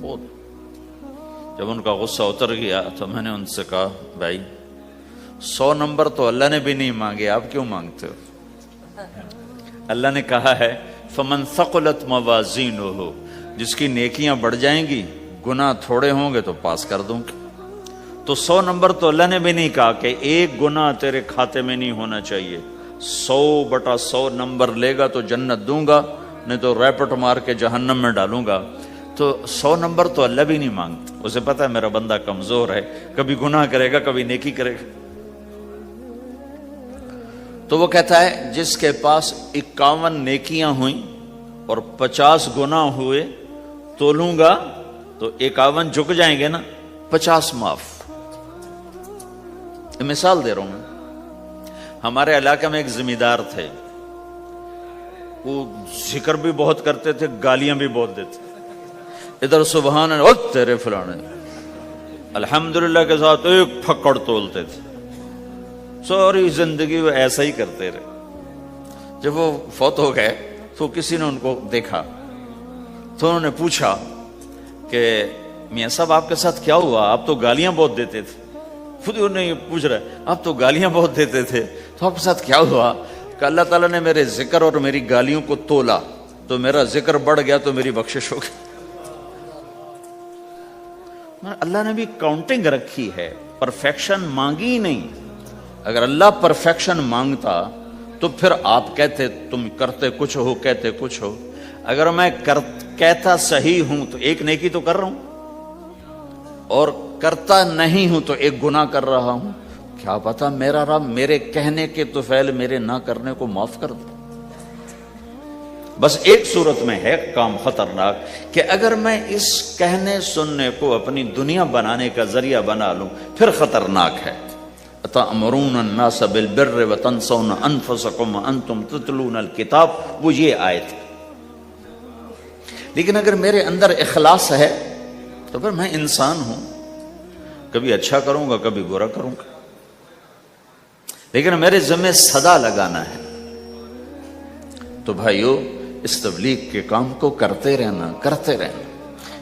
بہت. جب ان کا غصہ اتر گیا تو میں نے ان سے کہا بھائی 100 نمبر تو اللہ نے بھی نہیں مانگے، آپ کیوں مانگتے ہو؟ اللہ نے کہا ہے فمن ثقلت موازینہ، جس کی نیکیاں بڑھ جائیں گی گناہ تھوڑے ہوں گے تو پاس کر دوں گا. تو 100 نمبر تو اللہ نے بھی نہیں کہا کہ ایک گناہ تیرے کھاتے میں نہیں ہونا چاہیے. 100/100 نمبر لے گا تو جنت دوں گا، نہیں تو ریپٹ مار کے جہنم میں ڈالوں گا. تو 100 نمبر تو اللہ بھی نہیں مانگتا، اسے پتا ہے میرا بندہ کمزور ہے، کبھی گناہ کرے گا کبھی نیکی کرے گا. تو وہ کہتا ہے جس کے پاس 51 نیکیاں ہوئیں اور 50 گناہ ہوئے تولوں گا تو 51 جھک جائیں گے نا، 50 معاف. مثال دے رہا ہوں میں. ہمارے علاقے میں ایک زمیندار تھے، وہ ذکر بھی بہت کرتے تھے، گالیاں بھی بہت دیتے. ادھر سبحان اللہ تیرے فلانے، الحمدللہ کے ساتھ ایک پھکڑ تولتے تھے. ساری زندگی وہ ایسا ہی کرتے رہے. جب وہ فوت ہو گئے تو کسی نے ان کو دیکھا تو انہوں نے پوچھا کہ میاں صاحب آپ کے ساتھ کیا ہوا؟ آپ تو گالیاں بہت دیتے تھے. خود انہیں یہ پوچھ رہے آپ تو گالیاں بہت دیتے تھے تو آپ کے ساتھ کیا ہوا؟ کہ اللہ تعالیٰ نے میرے ذکر اور میری گالیوں کو تولا تو میرا ذکر بڑھ گیا تو میری بخشش ہو گئی. اللہ نے بھی کاؤنٹنگ رکھی ہے، پرفیکشن مانگی نہیں. اگر اللہ پرفیکشن مانگتا تو پھر آپ کہتے تم کرتے کچھ ہو کہتے کچھ ہو. اگر میں کہتا صحیح ہوں تو ایک نیکی تو کر رہا ہوں، اور کرتا نہیں ہوں تو ایک گناہ کر رہا ہوں. کیا پتا میرا رب میرے کہنے کے تو فعل میرے نہ کرنے کو معاف کر دے. بس ایک صورت میں ہے کام خطرناک کہ اگر میں اس کہنے سننے کو اپنی دنیا بنانے کا ذریعہ بنا لوں پھر خطرناک ہے. تأمرون الناس بالبر وتنسون انفسکم وانتم تتلون الکتاب، وہ یہ آیت. لیکن اگر میرے اندر اخلاص ہے تو پھر میں انسان ہوں، کبھی اچھا کروں گا کبھی برا کروں گا، لیکن میرے ذمہ صدا لگانا ہے. تو بھائیو اس تبلیغ کے کام کو کرتے رہنا،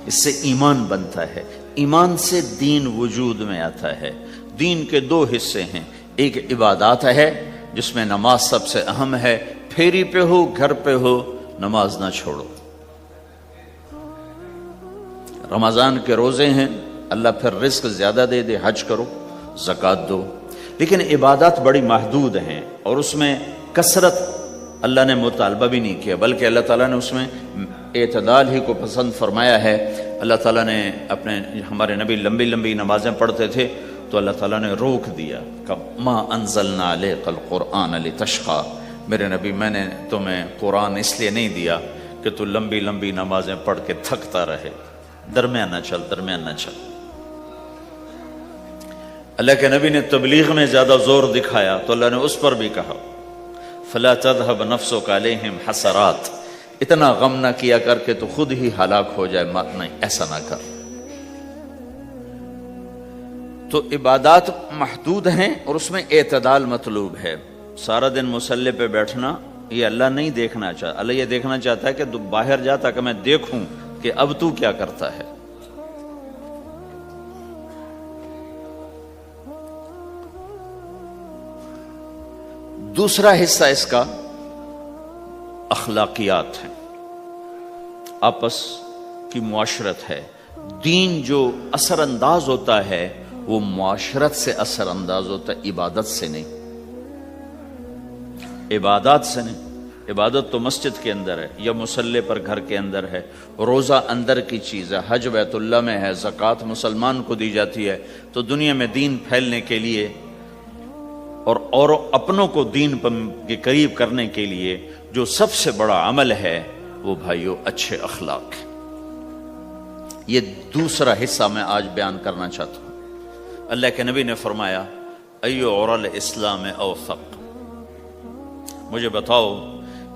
اس سے ایمان بنتا ہے. ایمان سے دین وجود میں آتا ہے. دین کے دو حصے ہیں، ایک عبادات ہے جس میں نماز سب سے اہم ہے. پھیری پہ ہو گھر پہ ہو نماز نہ چھوڑو. رمضان کے روزے ہیں، اللہ پھر رزق زیادہ دے دے، حج کرو، زکوٰۃ دو. لیکن عبادات بڑی محدود ہیں اور اس میں کثرت اللہ نے مطالبہ بھی نہیں کیا، بلکہ اللہ تعالیٰ نے اس میں اعتدال ہی کو پسند فرمایا ہے. اللہ تعالیٰ نے ہمارے نبی لمبی لمبی نمازیں پڑھتے تھے تو اللہ تعالیٰ نے روک دیا کہ ما انزلنا علیک القرآن لتشقی، میرے نبی میں نے تمہیں قرآن اس لیے نہیں دیا کہ تو لمبی لمبی نمازیں پڑھ کے تھکتا رہے، درمیان نہ چل. اللہ کے نبی نے تبلیغ میں زیادہ زور دکھایا تو اللہ نے اس پر بھی کہا فلا تذهب نفسك عليهم حسرات، اتنا غم نہ کیا کر کے تو خود ہی ہلاک ہو جائے، نہیں ایسا نہ کر. تو عبادات محدود ہیں اور اس میں اعتدال مطلوب ہے. سارا دن مصلی پہ بیٹھنا یہ اللہ نہیں دیکھنا چاہتا. اللہ یہ دیکھنا چاہتا ہے کہ تو باہر جا تاکہ میں دیکھوں کہ اب تو کیا کرتا ہے. دوسرا حصہ اس کا اخلاقیات ہے، آپس کی معاشرت ہے. دین جو اثر انداز ہوتا ہے وہ معاشرت سے اثر انداز ہوتا ہے، عبادت سے نہیں. عبادات سے نہیں. عبادت تو مسجد کے اندر ہے یا مصلی پر گھر کے اندر ہے. روزہ اندر کی چیز ہے، حج بیت اللہ میں ہے، زکوٰۃ مسلمان کو دی جاتی ہے. تو دنیا میں دین پھیلنے کے لیے اور اپنوں کو دین کے قریب کرنے کے لیے جو سب سے بڑا عمل ہے وہ بھائیو اچھے اخلاق ہے. یہ دوسرا حصہ میں آج بیان کرنا چاہتا ہوں. اللہ کے نبی نے فرمایا ایو عرل اسلام اوثق، مجھے بتاؤ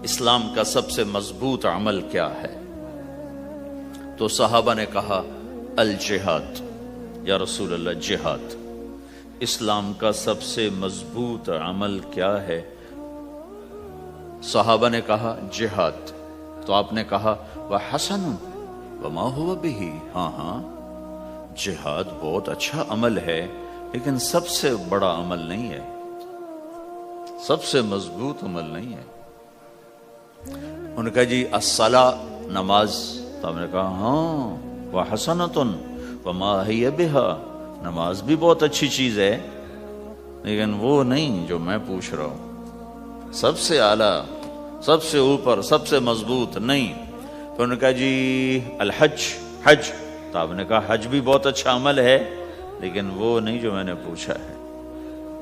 اسلام کا سب سے مضبوط عمل کیا ہے؟ تو صحابہ نے کہا الجہاد. یا رسول اللہ جہاد. اسلام کا سب سے مضبوط عمل کیا ہے؟ صحابہ نے کہا جہاد. تو آپ نے کہا وحسن وما هو به، ہاں جہاد بہت اچھا عمل ہے لیکن سب سے بڑا عمل نہیں ہے، سب سے مضبوط عمل نہیں ہے. ان کا جی الصلاۃ نماز. تو آپ نے کہا ہاں وحسنۃ وما هي بها، نماز بھی بہت اچھی چیز ہے لیکن وہ نہیں جو میں پوچھ رہا ہوں، سب سے اعلیٰ، سب سے اوپر، سب سے مضبوط نہیں. تو انہوں نے کہا جی الحج، حج. تو آپ نے کہا حج بھی بہت اچھا عمل ہے لیکن وہ نہیں جو میں نے پوچھا ہے.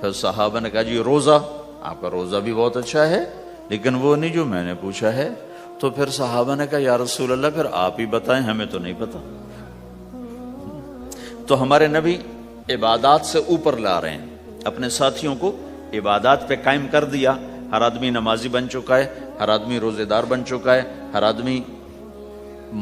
پھر صحابہ نے کہا جی روزہ، آپ کا روزہ بھی بہت اچھا ہے لیکن وہ نہیں جو میں نے پوچھا ہے. تو پھر صحابہ نے کہا یا رسول اللہ پھر آپ ہی بتائیں، ہمیں تو نہیں پتا. تو ہمارے نبی عبادات سے اوپر لا رہے ہیں، اپنے ساتھیوں کو عبادات پہ قائم کر دیا. ہر آدمی نمازی بن چکا ہے، ہر آدمی روزے دار بن چکا ہے، ہر آدمی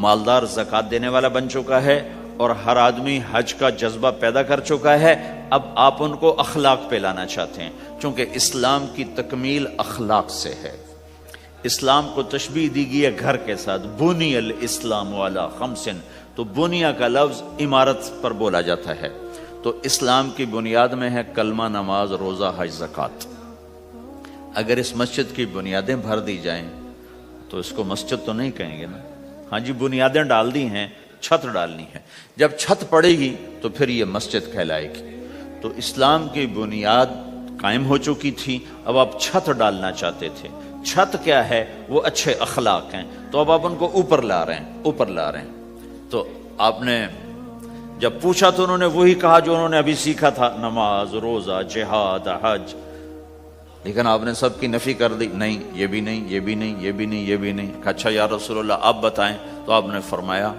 مالدار زکوٰۃ دینے والا بن چکا ہے، اور ہر آدمی حج کا جذبہ پیدا کر چکا ہے. اب آپ ان کو اخلاق پہ لانا چاہتے ہیں، چونکہ اسلام کی تکمیل اخلاق سے ہے. اسلام کو تشبیہ دی گئی ہے گھر کے ساتھ، بنی الاسلام علی خمس. تو بنیا کا لفظ عمارت پر بولا جاتا ہے. تو اسلام کی بنیاد میں ہے کلمہ، نماز، روزہ، حج، زکوٰۃ. اگر اس مسجد کی بنیادیں بھر دی جائیں تو اس کو مسجد تو نہیں کہیں گے نا. ہاں جی بنیادیں ڈال دی ہیں، چھت ڈالنی ہے. جب چھت پڑے گی تو پھر یہ مسجد کہلائے گی. تو اسلام کی بنیاد قائم ہو چکی تھی، اب آپ چھت ڈالنا چاہتے تھے. چھت کیا ہے؟ وہ اچھے اخلاق ہیں. تو اب آپ ان کو اوپر لا رہے ہیں. تو آپ نے جب پوچھا تو انہوں نے وہی کہا جو انہوں نے ابھی سیکھا تھا، نماز، روزہ، جہاد، حج. لیکن آپ نے سب کی نفی کر دی، نہیں یہ بھی نہیں، یہ بھی نہیں، یہ بھی نہیں، یہ بھی نہیں۔ کہا اچھا یا رسول اللہ آپ بتائیں، تو آپ نے فرمایا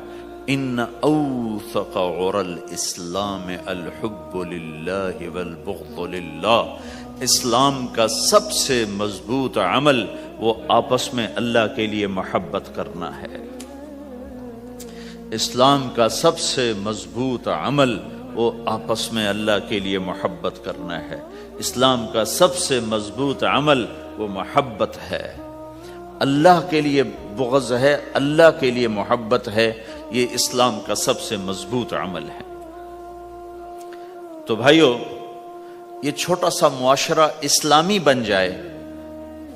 ان اوثق عر الاسلام الحب للہ والبغض للہ، اسلام کا سب سے مضبوط عمل وہ آپس میں اللہ کے لیے محبت کرنا ہے۔ اسلام کا سب سے مضبوط عمل وہ آپس میں اللہ کے لیے محبت کرنا ہے۔ اسلام کا سب سے مضبوط عمل وہ محبت ہے، اللہ کے لیے بغض ہے، اللہ کے لیے محبت ہے، یہ اسلام کا سب سے مضبوط عمل ہے۔ تو بھائیو، یہ چھوٹا سا معاشرہ اسلامی بن جائے،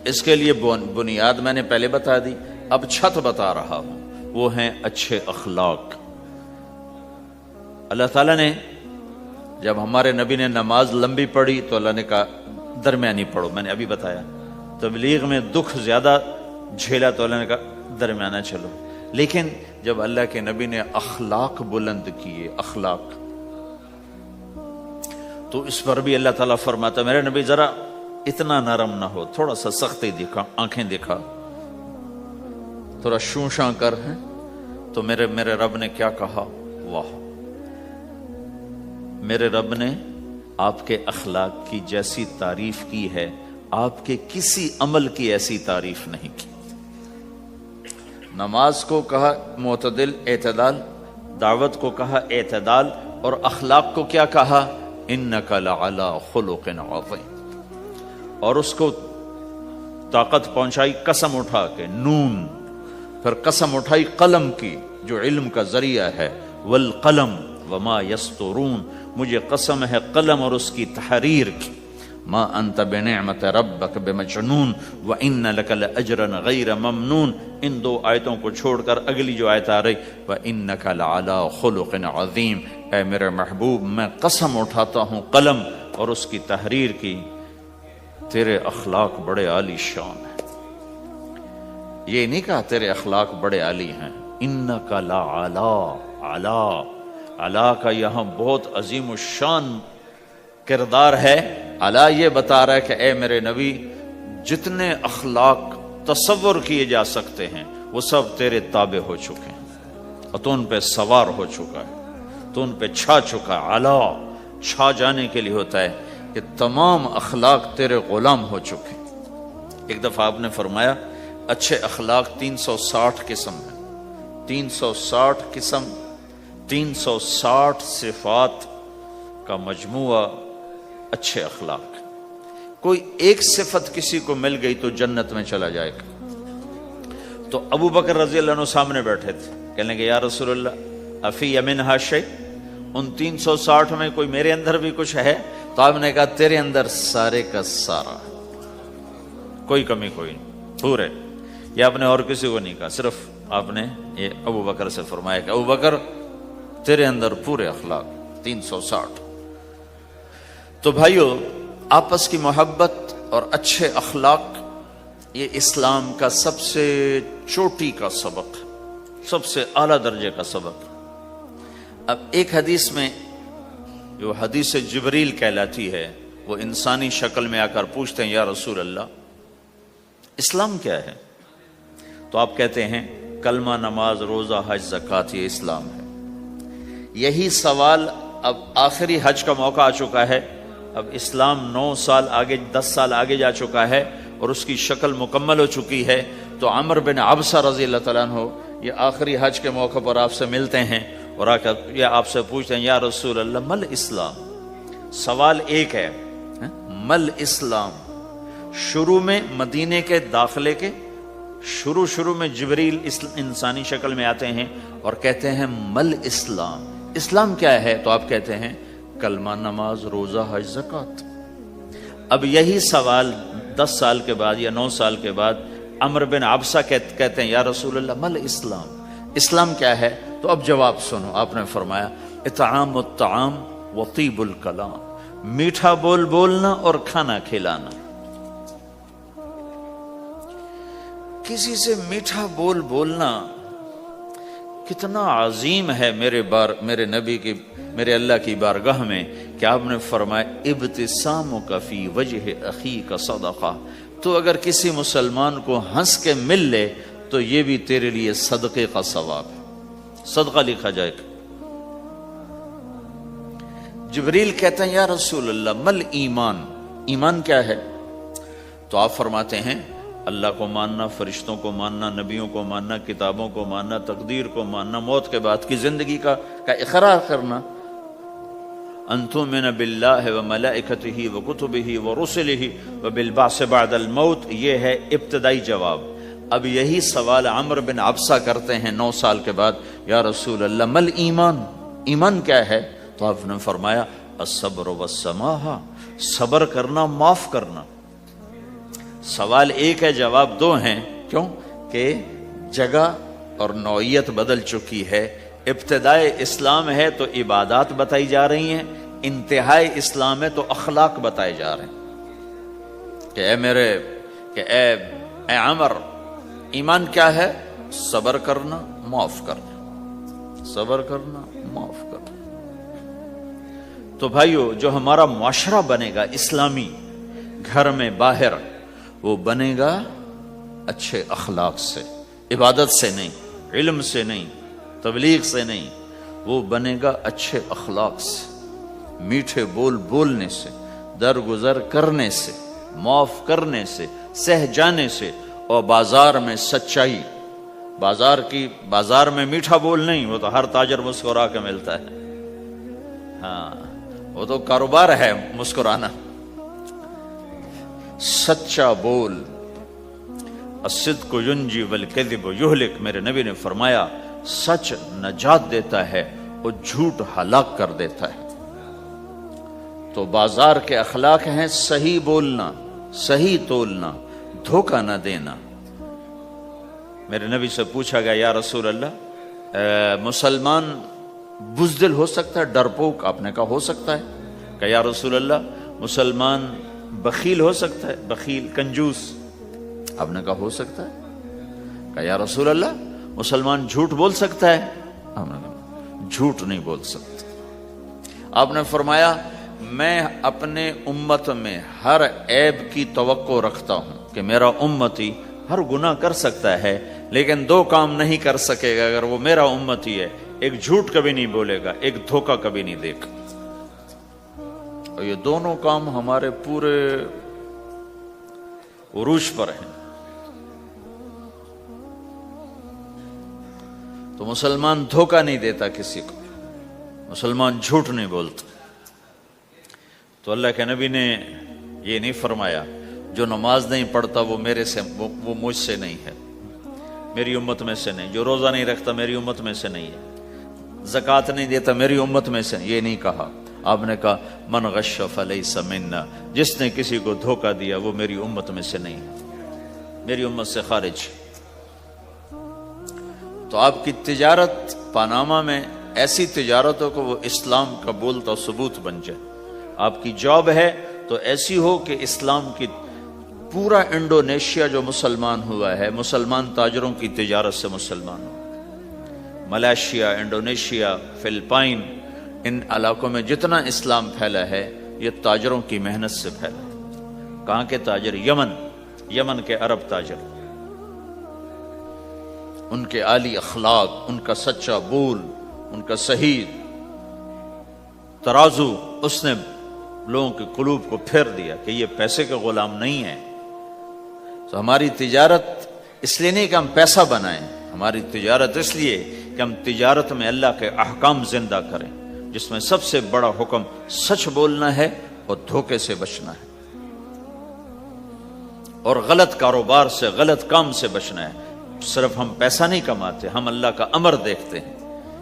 اس کے لیے بنیاد میں نے پہلے بتا دی، اب چھت بتا رہا ہوں، وہ ہیں اچھے اخلاق۔ اللہ تعالیٰ نے جب ہمارے نبی نے نماز لمبی پڑھی تو اللہ نے کہا درمیانی پڑھو، میں نے ابھی بتایا۔ تبلیغ میں دکھ زیادہ جھیلا تو اللہ نے کہا درمیانہ چلو۔ لیکن جب اللہ کے نبی نے اخلاق بلند کیے، اخلاق، تو اس پر بھی اللہ تعالیٰ فرماتا میرے نبی ذرا اتنا نرم نہ ہو، تھوڑا سا سختی دکھا، آنکھیں دکھا، تھوڑا شوں شاں کر ہیں۔ تو میرے رب نے کیا کہا؟ واہ، میرے رب نے آپ کے اخلاق کی جیسی تعریف کی ہے، آپ کے کسی عمل کی ایسی تعریف نہیں کی۔ نماز کو کہا معتدل، اعتدال، دعوت کو کہا اعتدال، اور اخلاق کو کیا کہا؟ انک لعلی خلق عظیم۔ اور اس کو طاقت پہنچائی قسم اٹھا کے، نون، پھر قسم اٹھائی قلم کی جو علم کا ذریعہ ہے، والقلم وما یسطرون، مجھے قسم ہے قلم اور اس کی تحریر کی، ما انت بنعمت ربک بمجنون وان لک لاجرا غیر ممنون۔ ان دو آیتوں کو چھوڑ کر اگلی جو آیت آ رہی، وانک لعلی خلق عظیم، اے میرے محبوب میں قسم اٹھاتا ہوں قلم اور اس کی تحریر کی، تیرے اخلاق بڑے عالی شان ہیں۔ یہ نہیں کہا تیرے اخلاق بڑے عالی ہیں، انک لعلی، علا، علا کا یہاں بہت عظیم الشان کردار ہے۔ علا یہ بتا رہا ہے کہ اے میرے نبی، جتنے اخلاق تصور کیے جا سکتے ہیں وہ سب تیرے تابع ہو چکے ہیں، اور تو ان پہ سوار ہو چکا ہے، تو ان پہ چھا چکا ہے۔ علا چھا جانے کے لیے ہوتا ہے کہ تمام اخلاق تیرے غلام ہو چکے ہیں۔ ایک دفعہ آپ نے فرمایا اچھے اخلاق 360 قسم ہیں، 360 قسم، 360 صفات کا مجموعہ اچھے اخلاق۔ کوئی ایک صفت کسی کو مل گئی تو جنت میں چلا جائے گا۔ تو ابو بکر رضی اللہ عنہ سامنے بیٹھے تھے، کہنے کہ یا رسول اللہ افی منہا شیء، ان 360 میں کوئی میرے اندر بھی کچھ ہے؟ تو آپ نے کہا تیرے اندر سارے کا سارا، کوئی کمی کوئی نہیں، پورے۔ یہ آپ نے اور کسی کو نہیں کہا، صرف آپ نے یہ ابو بکر سے فرمایا کہ ابو بکر تیرے اندر پورے اخلاق 360۔ تو بھائیو، آپس کی محبت اور اچھے اخلاق یہ اسلام کا سب سے چوٹی کا سبق، سب سے اعلیٰ درجے کا سبق۔ اب ایک حدیث میں جو حدیث جبریل کہلاتی ہے، وہ انسانی شکل میں آ کر پوچھتے ہیں یا رسول اللہ اسلام کیا ہے؟ تو آپ کہتے ہیں کلمہ، نماز، روزہ، حج، زکوٰۃ، یہ اسلام ہے۔ یہی سوال اب آخری حج کا موقع آ چکا ہے، اب اسلام 9 سال آگے، 10 سال آگے جا چکا ہے اور اس کی شکل مکمل ہو چکی ہے۔ تو عمر بن عبسہ رضی اللہ تعالیٰ عنہ یہ آخری حج کے موقع پر آپ سے ملتے ہیں اور آ کر یہ آپ سے پوچھتے ہیں یا رسول اللہ مل اسلام؟ سوال ایک ہے، مل اسلام؟ شروع میں مدینے کے داخلے کے شروع میں جبریل انسانی شکل میں آتے ہیں اور کہتے ہیں مل اسلام، اسلام کیا ہے؟ تو آپ کہتے ہیں کلمہ، نماز، روزہ، حج، زکوٰۃ۔ اب یہی سوال 10 سال کے بعد یا 9 سال کے بعد عمر بن عبسہ کہتے ہیں یا رسول اللہ مل اسلام، اسلام کیا ہے؟ تو اب جواب سنو، آپ نے فرمایا اطعام الطعام وطیب الکلام، میٹھا بول بولنا اور کھانا کھلانا۔ کسی سے میٹھا بول بولنا کتنا عظیم ہے میرے نبی کی، میرے اللہ کی بارگاہ میں، کہ کہ آپ نے فرمایا ابتسامک فی وجہ اخیک صدقہ، تو اگر کسی مسلمان کو ہنس کے مل لے تو یہ بھی تیرے لیے صدقے کا ثواب ہے، صدقہ لکھا جائے گا۔ جبریل کہتے ہیں یا رسول اللہ مل ایمان، ایمان کیا ہے؟ تو آپ فرماتے ہیں اللہ کو ماننا، فرشتوں کو ماننا، نبیوں کو ماننا، کتابوں کو ماننا، تقدیر کو ماننا، موت کے بعد کی زندگی کا اقرار کرنا۔ ان تؤمن باللہ وملائکتہ وکتبہ ورسلہ وبالبعث بعد الموت، یہ ہے ابتدائی جواب۔ اب یہی سوال عمرو بن عبسہ کرتے ہیں 9 سال کے بعد، یا رسول اللہ مل ایمان، ایمان کیا ہے؟ تو آپ نے فرمایا الصبر والسماحہ، صبر کرنا، معاف کرنا۔ سوال ایک ہے، جواب 2 ہیں، کیوں کہ جگہ اور نوعیت بدل چکی ہے۔ ابتدائے اسلام ہے تو عبادات بتائی جا رہی ہیں، انتہائی اسلام ہے تو اخلاق بتائے جا رہے ہیں کہ اے عمر، ایمان کیا ہے؟ صبر کرنا، معاف کرنا، صبر کرنا، معاف کرنا۔ تو بھائیو، جو ہمارا معاشرہ بنے گا اسلامی، گھر میں باہر، وہ بنے گا اچھے اخلاق سے، عبادت سے نہیں، علم سے نہیں، تبلیغ سے نہیں، وہ بنے گا اچھے اخلاق سے، میٹھے بول بولنے سے، درگزر کرنے سے، معاف کرنے سے، سہ جانے سے، اور بازار میں سچائی۔ بازار میں میٹھا بول نہیں، وہ تو ہر تاجر مسکرا کے ملتا ہے، ہاں وہ تو کاروبار ہے مسکرانا۔ سچا بول، الصدق ینجی والکذب یہلک، میرے نبی نے فرمایا سچ نجات دیتا ہے اور جھوٹ ہلاک کر دیتا ہے۔ تو بازار کے اخلاق ہیں صحیح بولنا، صحیح تولنا، دھوکہ نہ دینا۔ میرے نبی سے پوچھا گیا یا رسول اللہ مسلمان بزدل ہو سکتا ہے، ڈرپوک؟ آپ نے کہا ہو سکتا ہے۔ کہ یا رسول اللہ مسلمان بخیل ہو سکتا ہے، بخیل کنجوس؟ آپ نے کہا ہو سکتا ہے۔ کہ یا رسول اللہ مسلمان جھوٹ بول سکتا ہے؟ آپ نے کہا جھوٹ نہیں بول سکتا۔ آپ نے فرمایا میں اپنے امت میں ہر عیب کی توقع رکھتا ہوں کہ میرا امتی ہر گناہ کر سکتا ہے لیکن 2 کام نہیں کر سکے گا اگر وہ میرا امتی ہے، ایک جھوٹ کبھی نہیں بولے گا، ایک دھوکہ کبھی نہیں دے گا۔ اور یہ دونوں کام ہمارے پورے عروج پر ہیں۔ تو مسلمان دھوکہ نہیں دیتا کسی کو، مسلمان جھوٹ نہیں بولتا۔ تو اللہ کے نبی نے یہ نہیں فرمایا جو نماز نہیں پڑھتا وہ وہ مجھ سے نہیں ہے، میری امت میں سے نہیں، جو روزہ نہیں رکھتا میری امت میں سے نہیں ہے، زکوٰۃ نہیں دیتا میری امت میں سے، یہ نہیں کہا۔ آپ نے کہا من غش فلیس منا، جس نے کسی کو دھوکہ دیا وہ میری امت میں سے نہیں، میری امت سے خارج۔ تو آپ کی تجارت پاناما میں ایسی تجارت ہو کہ وہ اسلام کا بولتا ثبوت بن جائے۔ آپ کی جاب ہے تو ایسی ہو کہ اسلام کی پورا انڈونیشیا جو مسلمان ہوا ہے، مسلمان تاجروں کی تجارت سے مسلمان ہو۔ ملائیشیا، انڈونیشیا، فلپائن، ان علاقوں میں جتنا اسلام پھیلا ہے یہ تاجروں کی محنت سے پھیلا ہے۔ کہاں کے تاجر؟ یمن کے عرب تاجر، ان کے عالی اخلاق، ان کا سچا بول، ان کا صحیح ترازو، اس نے لوگوں کے قلوب کو پھیر دیا کہ یہ پیسے کے غلام نہیں ہیں۔ تو ہماری تجارت اس لیے نہیں کہ ہم پیسہ بنائیں، ہماری تجارت اس لیے کہ ہم تجارت میں اللہ کے احکام زندہ کریں، جس میں سب سے بڑا حکم سچ بولنا ہے اور دھوکے سے بچنا ہے، اور غلط کاروبار سے، غلط کام سے بچنا ہے۔ صرف ہم پیسہ نہیں کماتے، ہم اللہ کا امر دیکھتے ہیں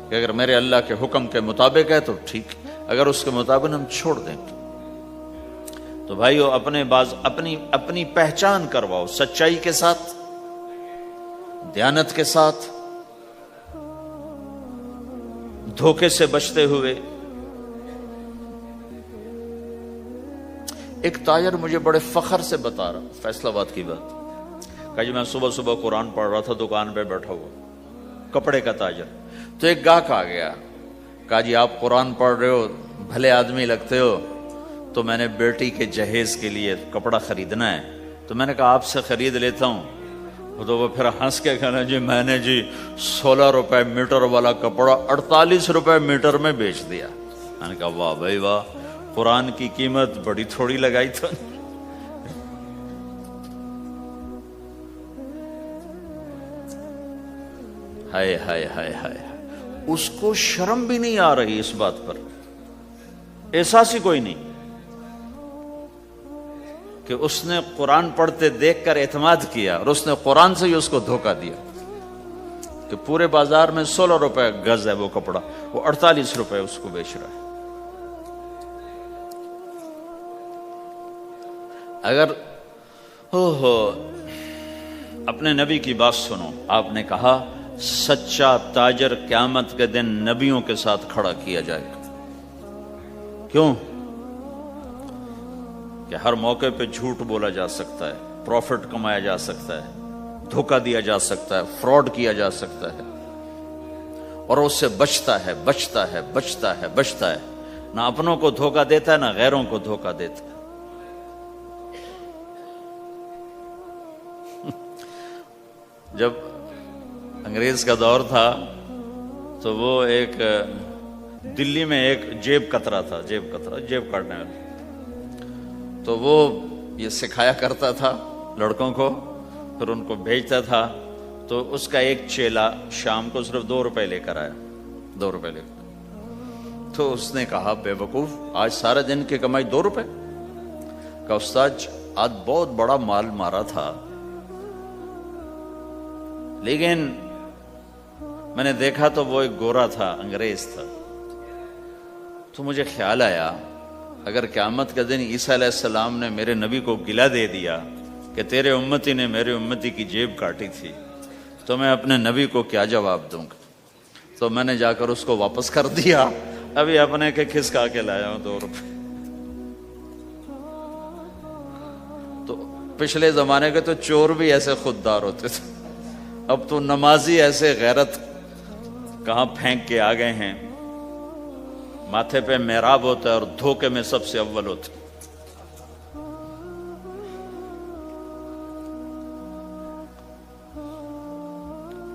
کہ اگر میرے اللہ کے حکم کے مطابق ہے تو ٹھیک، اگر اس کے مطابق ہم چھوڑ دیں تو بھائیو اپنی پہچان کرواؤ سچائی کے ساتھ، دیانت کے ساتھ، دھوکے سے بچتے ہوئے۔ ایک تاجر مجھے بڑے فخر سے بتا رہا، فیصل آباد کی بات، کہ جی میں صبح قرآن پڑھ رہا تھا، دکان پہ بیٹھا ہوا، کپڑے کا تاجر، تو ایک گاہک آ گیا، کہا جی آپ قرآن پڑھ رہے ہو، بھلے آدمی لگتے ہو، تو میں نے بیٹی کے جہیز کے لیے کپڑا خریدنا ہے، تو میں نے کہا آپ سے خرید لیتا ہوں۔ تو وہ پھر ہنس کے کہنا جی میں نے 16 روپے میٹر والا کپڑا 48 روپے میٹر میں بیچ دیا۔ میں نے کہا واہ بھائی واہ، قرآن کی قیمت بڑی تھوڑی لگائی تو۔ ہائے ہائے ہائے ہائے، اس کو شرم بھی نہیں آ رہی اس بات پر، احساس ہی کوئی نہیں کہ اس نے قرآن پڑھتے دیکھ کر اعتماد کیا، اور اس نے قرآن سے ہی اس کو دھوکہ دیا کہ پورے بازار میں 16 روپے گز ہے وہ کپڑا، وہ 48 روپے اس کو بیچ رہا ہے۔ اگر اپنے نبی کی بات سنو، آپ نے کہا سچا تاجر قیامت کے دن نبیوں کے ساتھ کھڑا کیا جائے گا۔ کیوں؟ کہ ہر موقع پہ جھوٹ بولا جا سکتا ہے، پروفٹ کمایا جا سکتا ہے، دھوکہ دیا جا سکتا ہے، فراڈ کیا جا سکتا ہے، اور اس سے بچتا ہے بچتا ہے بچتا ہے بچتا ہے، نہ اپنوں کو دھوکہ دیتا ہے نہ غیروں کو دھوکہ دیتا ہے۔ جب انگریز کا دور تھا تو وہ ایک دلی میں ایک جیب کترا تھا، جیب کاٹنے والا، تو وہ یہ سکھایا کرتا تھا لڑکوں کو، پھر ان کو بھیجتا تھا، تو اس کا ایک چیلا شام کو صرف 2 روپے لے کر آیا، 2 روپے لے کر۔ تو اس نے کہا بے وقوف، آج سارے دن کی کمائی 2 روپے؟ کہا استاد آج بہت بڑا مال مارا تھا، لیکن میں نے دیکھا تو وہ ایک گورا تھا، انگریز تھا، تو مجھے خیال آیا اگر قیامت کا دن عیسیٰ علیہ السلام نے میرے نبی کو گلہ دے دیا کہ تیرے امتی نے میرے امتی کی جیب کاٹی تھی، تو میں اپنے نبی کو کیا جواب دوں گا؟ تو میں نے جا کر اس کو واپس کر دیا، ابھی اپنے کے کھسکا کے لایا ہوں 2 روپے۔ تو پچھلے زمانے کے تو چور بھی ایسے خوددار ہوتے تھے، اب تو نمازی ایسے غیرت کہاں پھینک کے آ گئے ہیں، ماتھے پہ محراب ہوتا ہے اور دھوکے میں سب سے اول ہوتے۔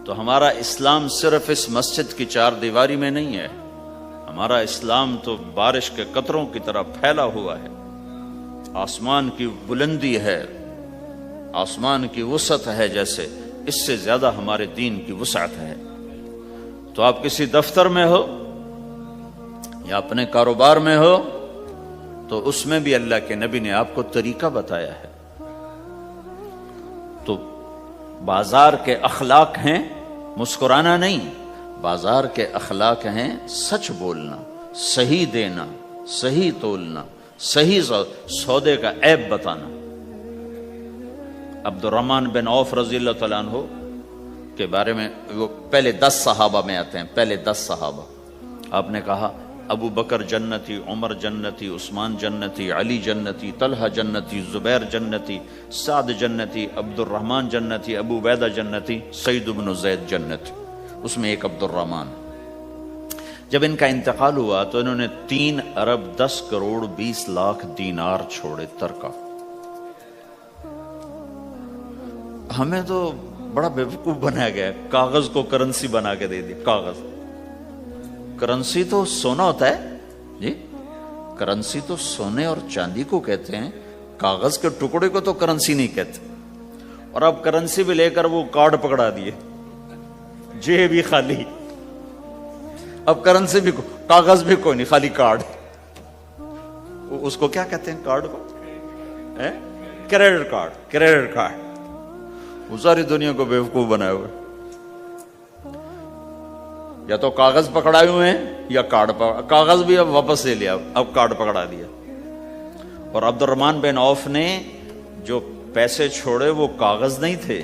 تو ہمارا اسلام صرف اس مسجد کی 4 دیواری میں نہیں ہے، ہمارا اسلام تو بارش کے قطروں کی طرح پھیلا ہوا ہے، آسمان کی بلندی ہے، آسمان کی وسعت ہے، جیسے اس سے زیادہ ہمارے دین کی وسعت ہے۔ تو آپ کسی دفتر میں ہو یا اپنے کاروبار میں ہو، تو اس میں بھی اللہ کے نبی نے آپ کو طریقہ بتایا ہے۔ تو بازار کے اخلاق ہیں مسکرانا نہیں، بازار کے اخلاق ہیں سچ بولنا، صحیح دینا، صحیح تولنا، صحیح سودے کا عیب بتانا۔ عبد الرحمن بن عوف رضی اللہ تعالیٰ عنہ کے بارے میں، وہ پہلے 10 صحابہ میں آتے ہیں، پہلے 10 صحابہ۔ آپ نے کہا ابو بکر جنتی، عمر جنتی، عثمان جنتی، علی جنتی، طلحہ جنتی، زبیر جنتی، سعد جنتی، عبد الرحمن جنتی، ابو عبیدہ جنتی، سعید بن زید جنتی، اس میں ایک عبد الرحمن۔ جب ان کا انتقال ہوا تو انہوں نے 3 ارب 10 کروڑ 20 لاکھ دینار چھوڑے ترکہ۔ ہمیں تو بڑا بیوقوف بنایا گیا، کاغذ کو کرنسی بنا کے دے دی۔ کاغذ، کرنسی تو سونا ہوتا ہے جی، کرنسی تو سونے اور چاندی کو کہتے ہیں، کاغذ کے ٹکڑے کو تو کرنسی نہیں کہتے۔ اور اب کرنسی بھی لے کر وہ کارڈ پکڑا دیے، جیب بھی خالی، اب کرنسی بھی کاغذ بھی کوئی نہیں، خالی کارڈ۔ اس کو کیا کہتے ہیں کارڈ کو؟ Credit card, credit card. وہ ساری دنیا کو بیوقوف بنائے ہوئے، یا تو کاغذ پکڑائے ہوئے ہیں یا کارڈ کاغذ بھی اب واپس لے لیا، اب کارڈ پکڑا دیا۔ اور عبد الرحمن بن عوف نے جو پیسے چھوڑے وہ کاغذ نہیں تھے،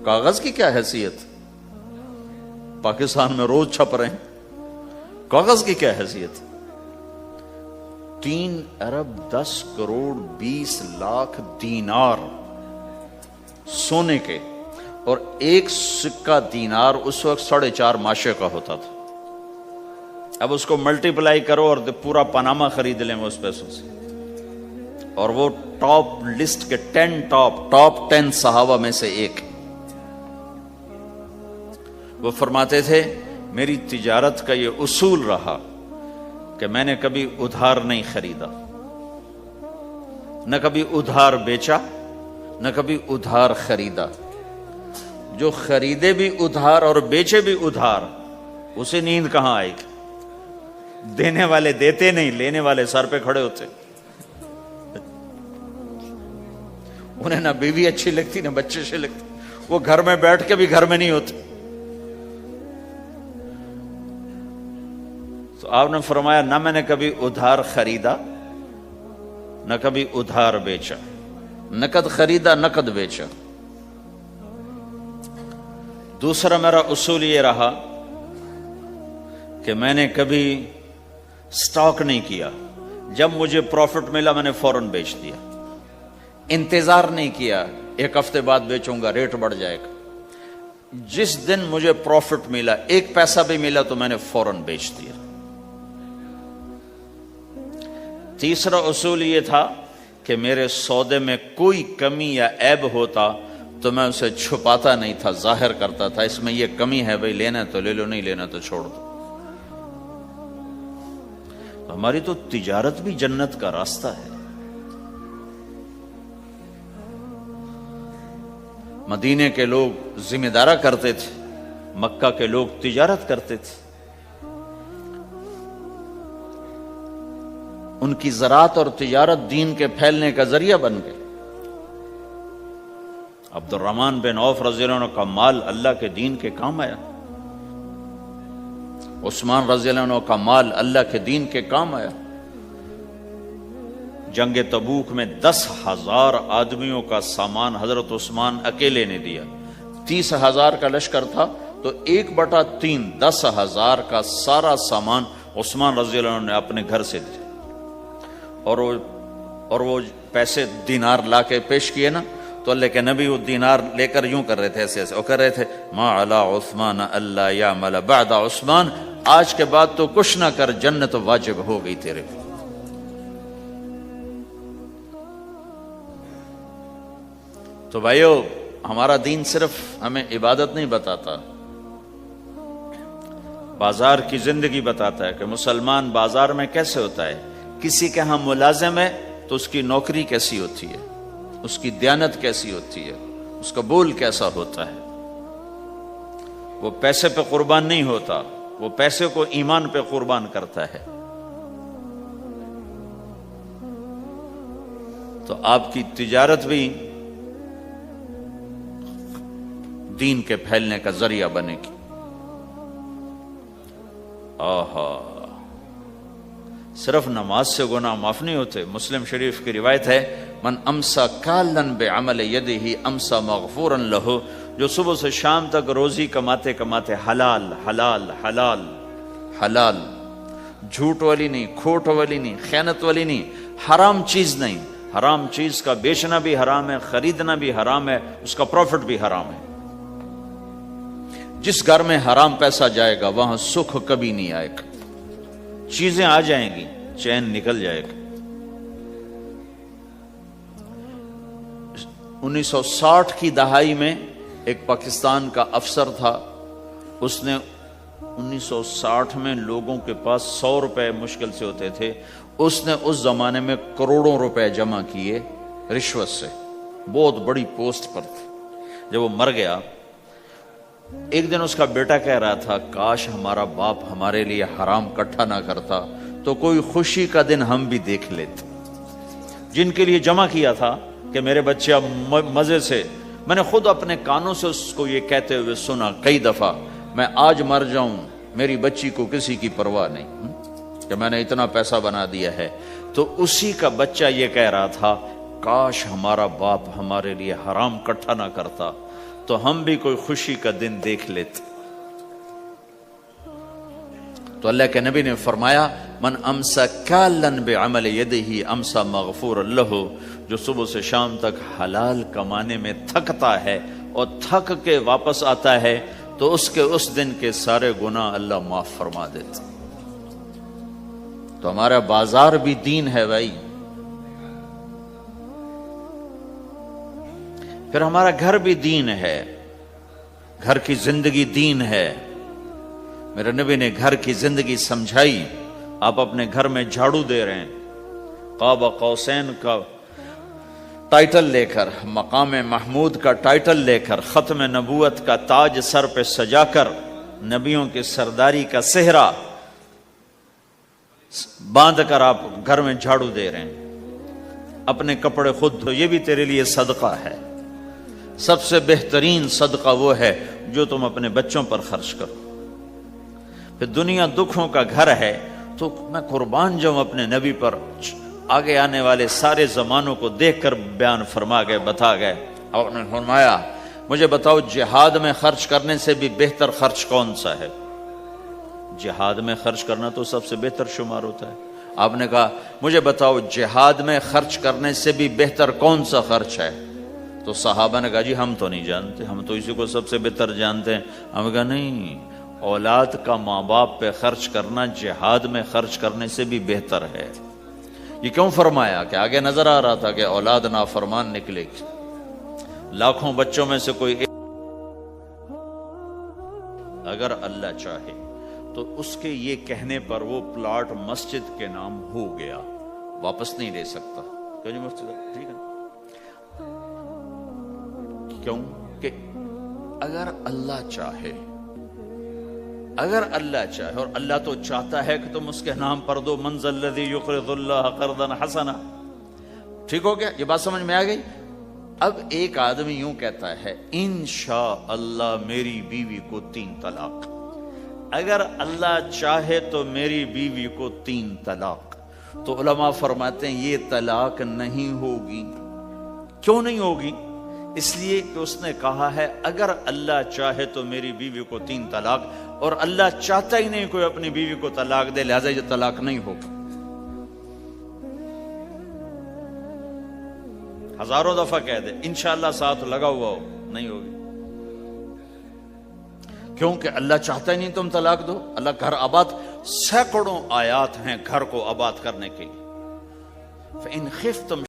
کاغذ کی کیا حیثیت، پاکستان میں روز چھپ رہے ہیں، کاغذ کی کیا حیثیت۔ 3 ارب 10 کروڑ 20 لاکھ دینار سونے کے، اور ایک سکہ دینار اس وقت 4.5 ماشے کا ہوتا تھا۔ اب اس کو ملٹیپلائی کرو اور پورا پاناما خرید لیں وہ اس پیسوں سے. اور وہ ٹاپ لسٹ کے 10 صحابہ میں سے ایک. وہ فرماتے تھے میری تجارت کا یہ اصول رہا کہ میں نے کبھی ادھار نہیں خریدا، نہ کبھی ادھار بیچا، نہ کبھی ادھار خریدا. جو خریدے بھی ادھار اور بیچے بھی ادھار، اسے نیند کہاں آئے گی؟ دینے والے دیتے نہیں، لینے والے سر پہ کھڑے ہوتے. انہیں نہ بیوی اچھی لگتی نہ بچے اچھے لگتے، وہ گھر میں بیٹھ کے بھی گھر میں نہیں ہوتے. تو آپ نے فرمایا نہ میں نے کبھی ادھار خریدا نہ کبھی ادھار بیچا، نقد خریدا نقد بیچا. دوسرا میرا اصول یہ رہا کہ میں نے کبھی سٹاک نہیں کیا. جب مجھے پروفٹ ملا میں نے فوراً بیچ دیا. انتظار نہیں کیا ایک ہفتے بعد بیچوں گا ریٹ بڑھ جائے گا. جس دن مجھے پروفٹ ملا، ایک پیسہ بھی ملا تو میں نے فوراً بیچ دیا. تیسرا اصول یہ تھا کہ میرے سودے میں کوئی کمی یا عیب ہوتا تو میں اسے چھپاتا نہیں تھا، ظاہر کرتا تھا اس میں یہ کمی ہے، بھئی لینا تو لے لو، نہیں لینا تو چھوڑ دو. ہماری تو تجارت بھی جنت کا راستہ ہے. مدینے کے لوگ ذمہ دارا کرتے تھے، مکہ کے لوگ تجارت کرتے تھے. ان کی زراعت اور تجارت دین کے پھیلنے کا ذریعہ بن گئے. عبد الرحمن بن عوف رضی اللہ عنہ کا مال اللہ کے دین کے کام آیا. عثمان رضی اللہ عنہ کا مال اللہ کے دین کے کام آیا. جنگ تبوک میں 10,000 آدمیوں کا سامان حضرت عثمان اکیلے نے دیا. 30,000 کا لشکر تھا تو 1/3 10,000 کا سارا سامان عثمان رضی اللہ عنہ نے اپنے گھر سے دیا. اور وہ پیسے دینار لا کے پیش کیے نا تو اللہ کے نبی وہ دینار لے کر یوں کر رہے تھے، ایسے ایسے وہ کر رہے تھے ما علی عثمان اللہ یعمل بعد عثمان، آج کے بعد تو کچھ نہ کر، جنت واجب ہو گئی تیرے پہ. تو بھائیو ہمارا دین صرف ہمیں عبادت نہیں بتاتا، بازار کی زندگی بتاتا ہے کہ مسلمان بازار میں کیسے ہوتا ہے. کسی کے ہاں ملازم ہے تو اس کی نوکری کیسی ہوتی ہے، اس کی دیانت کیسی ہوتی ہے، اس کا بول کیسا ہوتا ہے. وہ پیسے پہ قربان نہیں ہوتا، وہ پیسے کو ایمان پہ قربان کرتا ہے. تو آپ کی تجارت بھی دین کے پھیلنے کا ذریعہ بنے گی. آہا، صرف نماز سے گناہ معاف نہیں ہوتے. مسلم شریف کی روایت ہے من امسا کالن بعمل یدہ امسا مغفورا لہ، جو صبح سے شام تک روزی کماتے کماتے حلال حلال حلال حلال، جھوٹ والی نہیں، کھوٹ والی نہیں، خیانت والی نہیں، حرام چیز نہیں. حرام چیز کا بیچنا بھی حرام ہے، خریدنا بھی حرام ہے، اس کا پروفٹ بھی حرام ہے. جس گھر میں حرام پیسہ جائے گا وہاں سکھ کبھی نہیں آئے گا. چیزیں آ جائیں گی، چین نکل جائے گا. 1960 کی دہائی میں ایک پاکستان کا افسر تھا، اس نے 1960 میں لوگوں کے پاس 100 روپے مشکل سے ہوتے تھے، اس نے اس زمانے میں کروڑوں روپے جمع کیے رشوت سے. بہت بڑی پوسٹ پر تھے. جب وہ مر گیا ایک دن اس کا بیٹا کہہ رہا تھا کاش ہمارا باپ ہمارے لیے حرام کٹھا نہ کرتا تو کوئی خوشی کا دن ہم بھی دیکھ لیتے. جن کے لیے جمع کیا تھا کہ میرے بچے اب مزے سے، میں نے خود اپنے کانوں سے اس کو یہ کہتے ہوئے سنا کئی دفعہ، میں آج مر جاؤں میری بچی کو کسی کی پرواہ نہیں کہ میں نے اتنا پیسہ بنا دیا ہے. تو اسی کا بچہ یہ کہہ رہا تھا کاش ہمارا باپ ہمارے لیے حرام کٹھا نہ کرتا تو ہم بھی کوئی خوشی کا دن دیکھ لیتے. تو اللہ کے نبی نے فرمایا من امسا کالن بعمل یدہ امسا مغفور لہ، جو صبح سے شام تک حلال کمانے میں تھکتا ہے اور تھک کے واپس آتا ہے تو اس کے اس دن کے سارے گناہ اللہ معاف فرما دیتے. تو ہمارا بازار بھی دین ہے بھائی، پھر ہمارا گھر بھی دین ہے، گھر کی زندگی دین ہے۔ میرے نبی نے گھر کی زندگی سمجھائی۔ آپ اپنے گھر میں جھاڑو دے رہے ہیں، قاب قوسین کا ٹائٹل لے کر، مقام محمود کا ٹائٹل لے کر، ختم نبوت کا تاج سر پہ سجا کر، نبیوں کی سرداری کا صحرا باندھ کر آپ گھر میں جھاڑو دے رہے ہیں، اپنے کپڑے خود دھو، یہ بھی تیرے لیے صدقہ ہے۔ سب سے بہترین صدقہ وہ ہے جو تم اپنے بچوں پر خرچ کرو۔ پھر دنیا دکھوں کا گھر ہے تو میں قربان جاؤں اپنے نبی پر، آگے آنے والے سارے زمانوں کو دیکھ کر بیان فرما گئے، بتا گئے۔ آپ نے فرمایا مجھے بتاؤ جہاد میں خرچ کرنے سے بھی بہتر خرچ کون سا ہے؟ جہاد میں خرچ کرنا تو سب سے بہتر شمار ہوتا ہے۔ آپ نے کہا مجھے بتاؤ جہاد میں خرچ کرنے سے بھی بہتر کون سا خرچ ہے؟ تو صحابہ نے کہا جی ہم تو نہیں جانتے، ہم تو اسی کو سب سے بہتر جانتے ہیں۔ ہم نے کہا نہیں، اولاد کا ماں باپ پہ خرچ کرنا جہاد میں خرچ کرنے سے بھی بہتر ہے۔ یہ کیوں فرمایا؟ کہ آگے نظر آ رہا تھا کہ اولاد نافرمان نکلے گی، لاکھوں بچوں میں سے کوئی ایک اگر اللہ چاہے تو اس کے یہ کہنے پر وہ پلاٹ مسجد کے نام ہو گیا، واپس نہیں لے سکتا۔ کہ جی مفتی صاحب ٹھیک ہے، کیوں کہ اگر اللہ چاہے، اگر اللہ چاہے، اور اللہ تو چاہتا ہے کہ تم اس کے نام پر دو، من ذا الذی یقرض اللہ قرضا حسنا۔ ٹھیک ہو گیا؟ یہ بات سمجھ میں آ گئی؟ اب ایک آدمی یوں کہتا ہے انشاءاللہ میری بیوی کو 3 طلاق، اگر اللہ چاہے تو میری بیوی کو 3 طلاق، تو علماء فرماتے ہیں یہ طلاق نہیں ہوگی۔ کیوں نہیں ہوگی؟ اس لیے کہ اس نے کہا ہے اگر اللہ چاہے تو میری بیوی کو 3 طلاق، اور اللہ چاہتا ہی نہیں کوئی اپنی بیوی کو طلاق دے، لہذا یہ طلاق نہیں ہوگا۔ ہزاروں دفعہ کہہ دے انشاءاللہ ساتھ لگا ہوا ہو، نہیں ہوگی۔ کیونکہ اللہ چاہتا ہی نہیں تم طلاق دو۔ اللہ گھر آباد، سینکڑوں آیات ہیں گھر کو آباد کرنے کے لیے۔ فَإِنْ خِفْتُمْ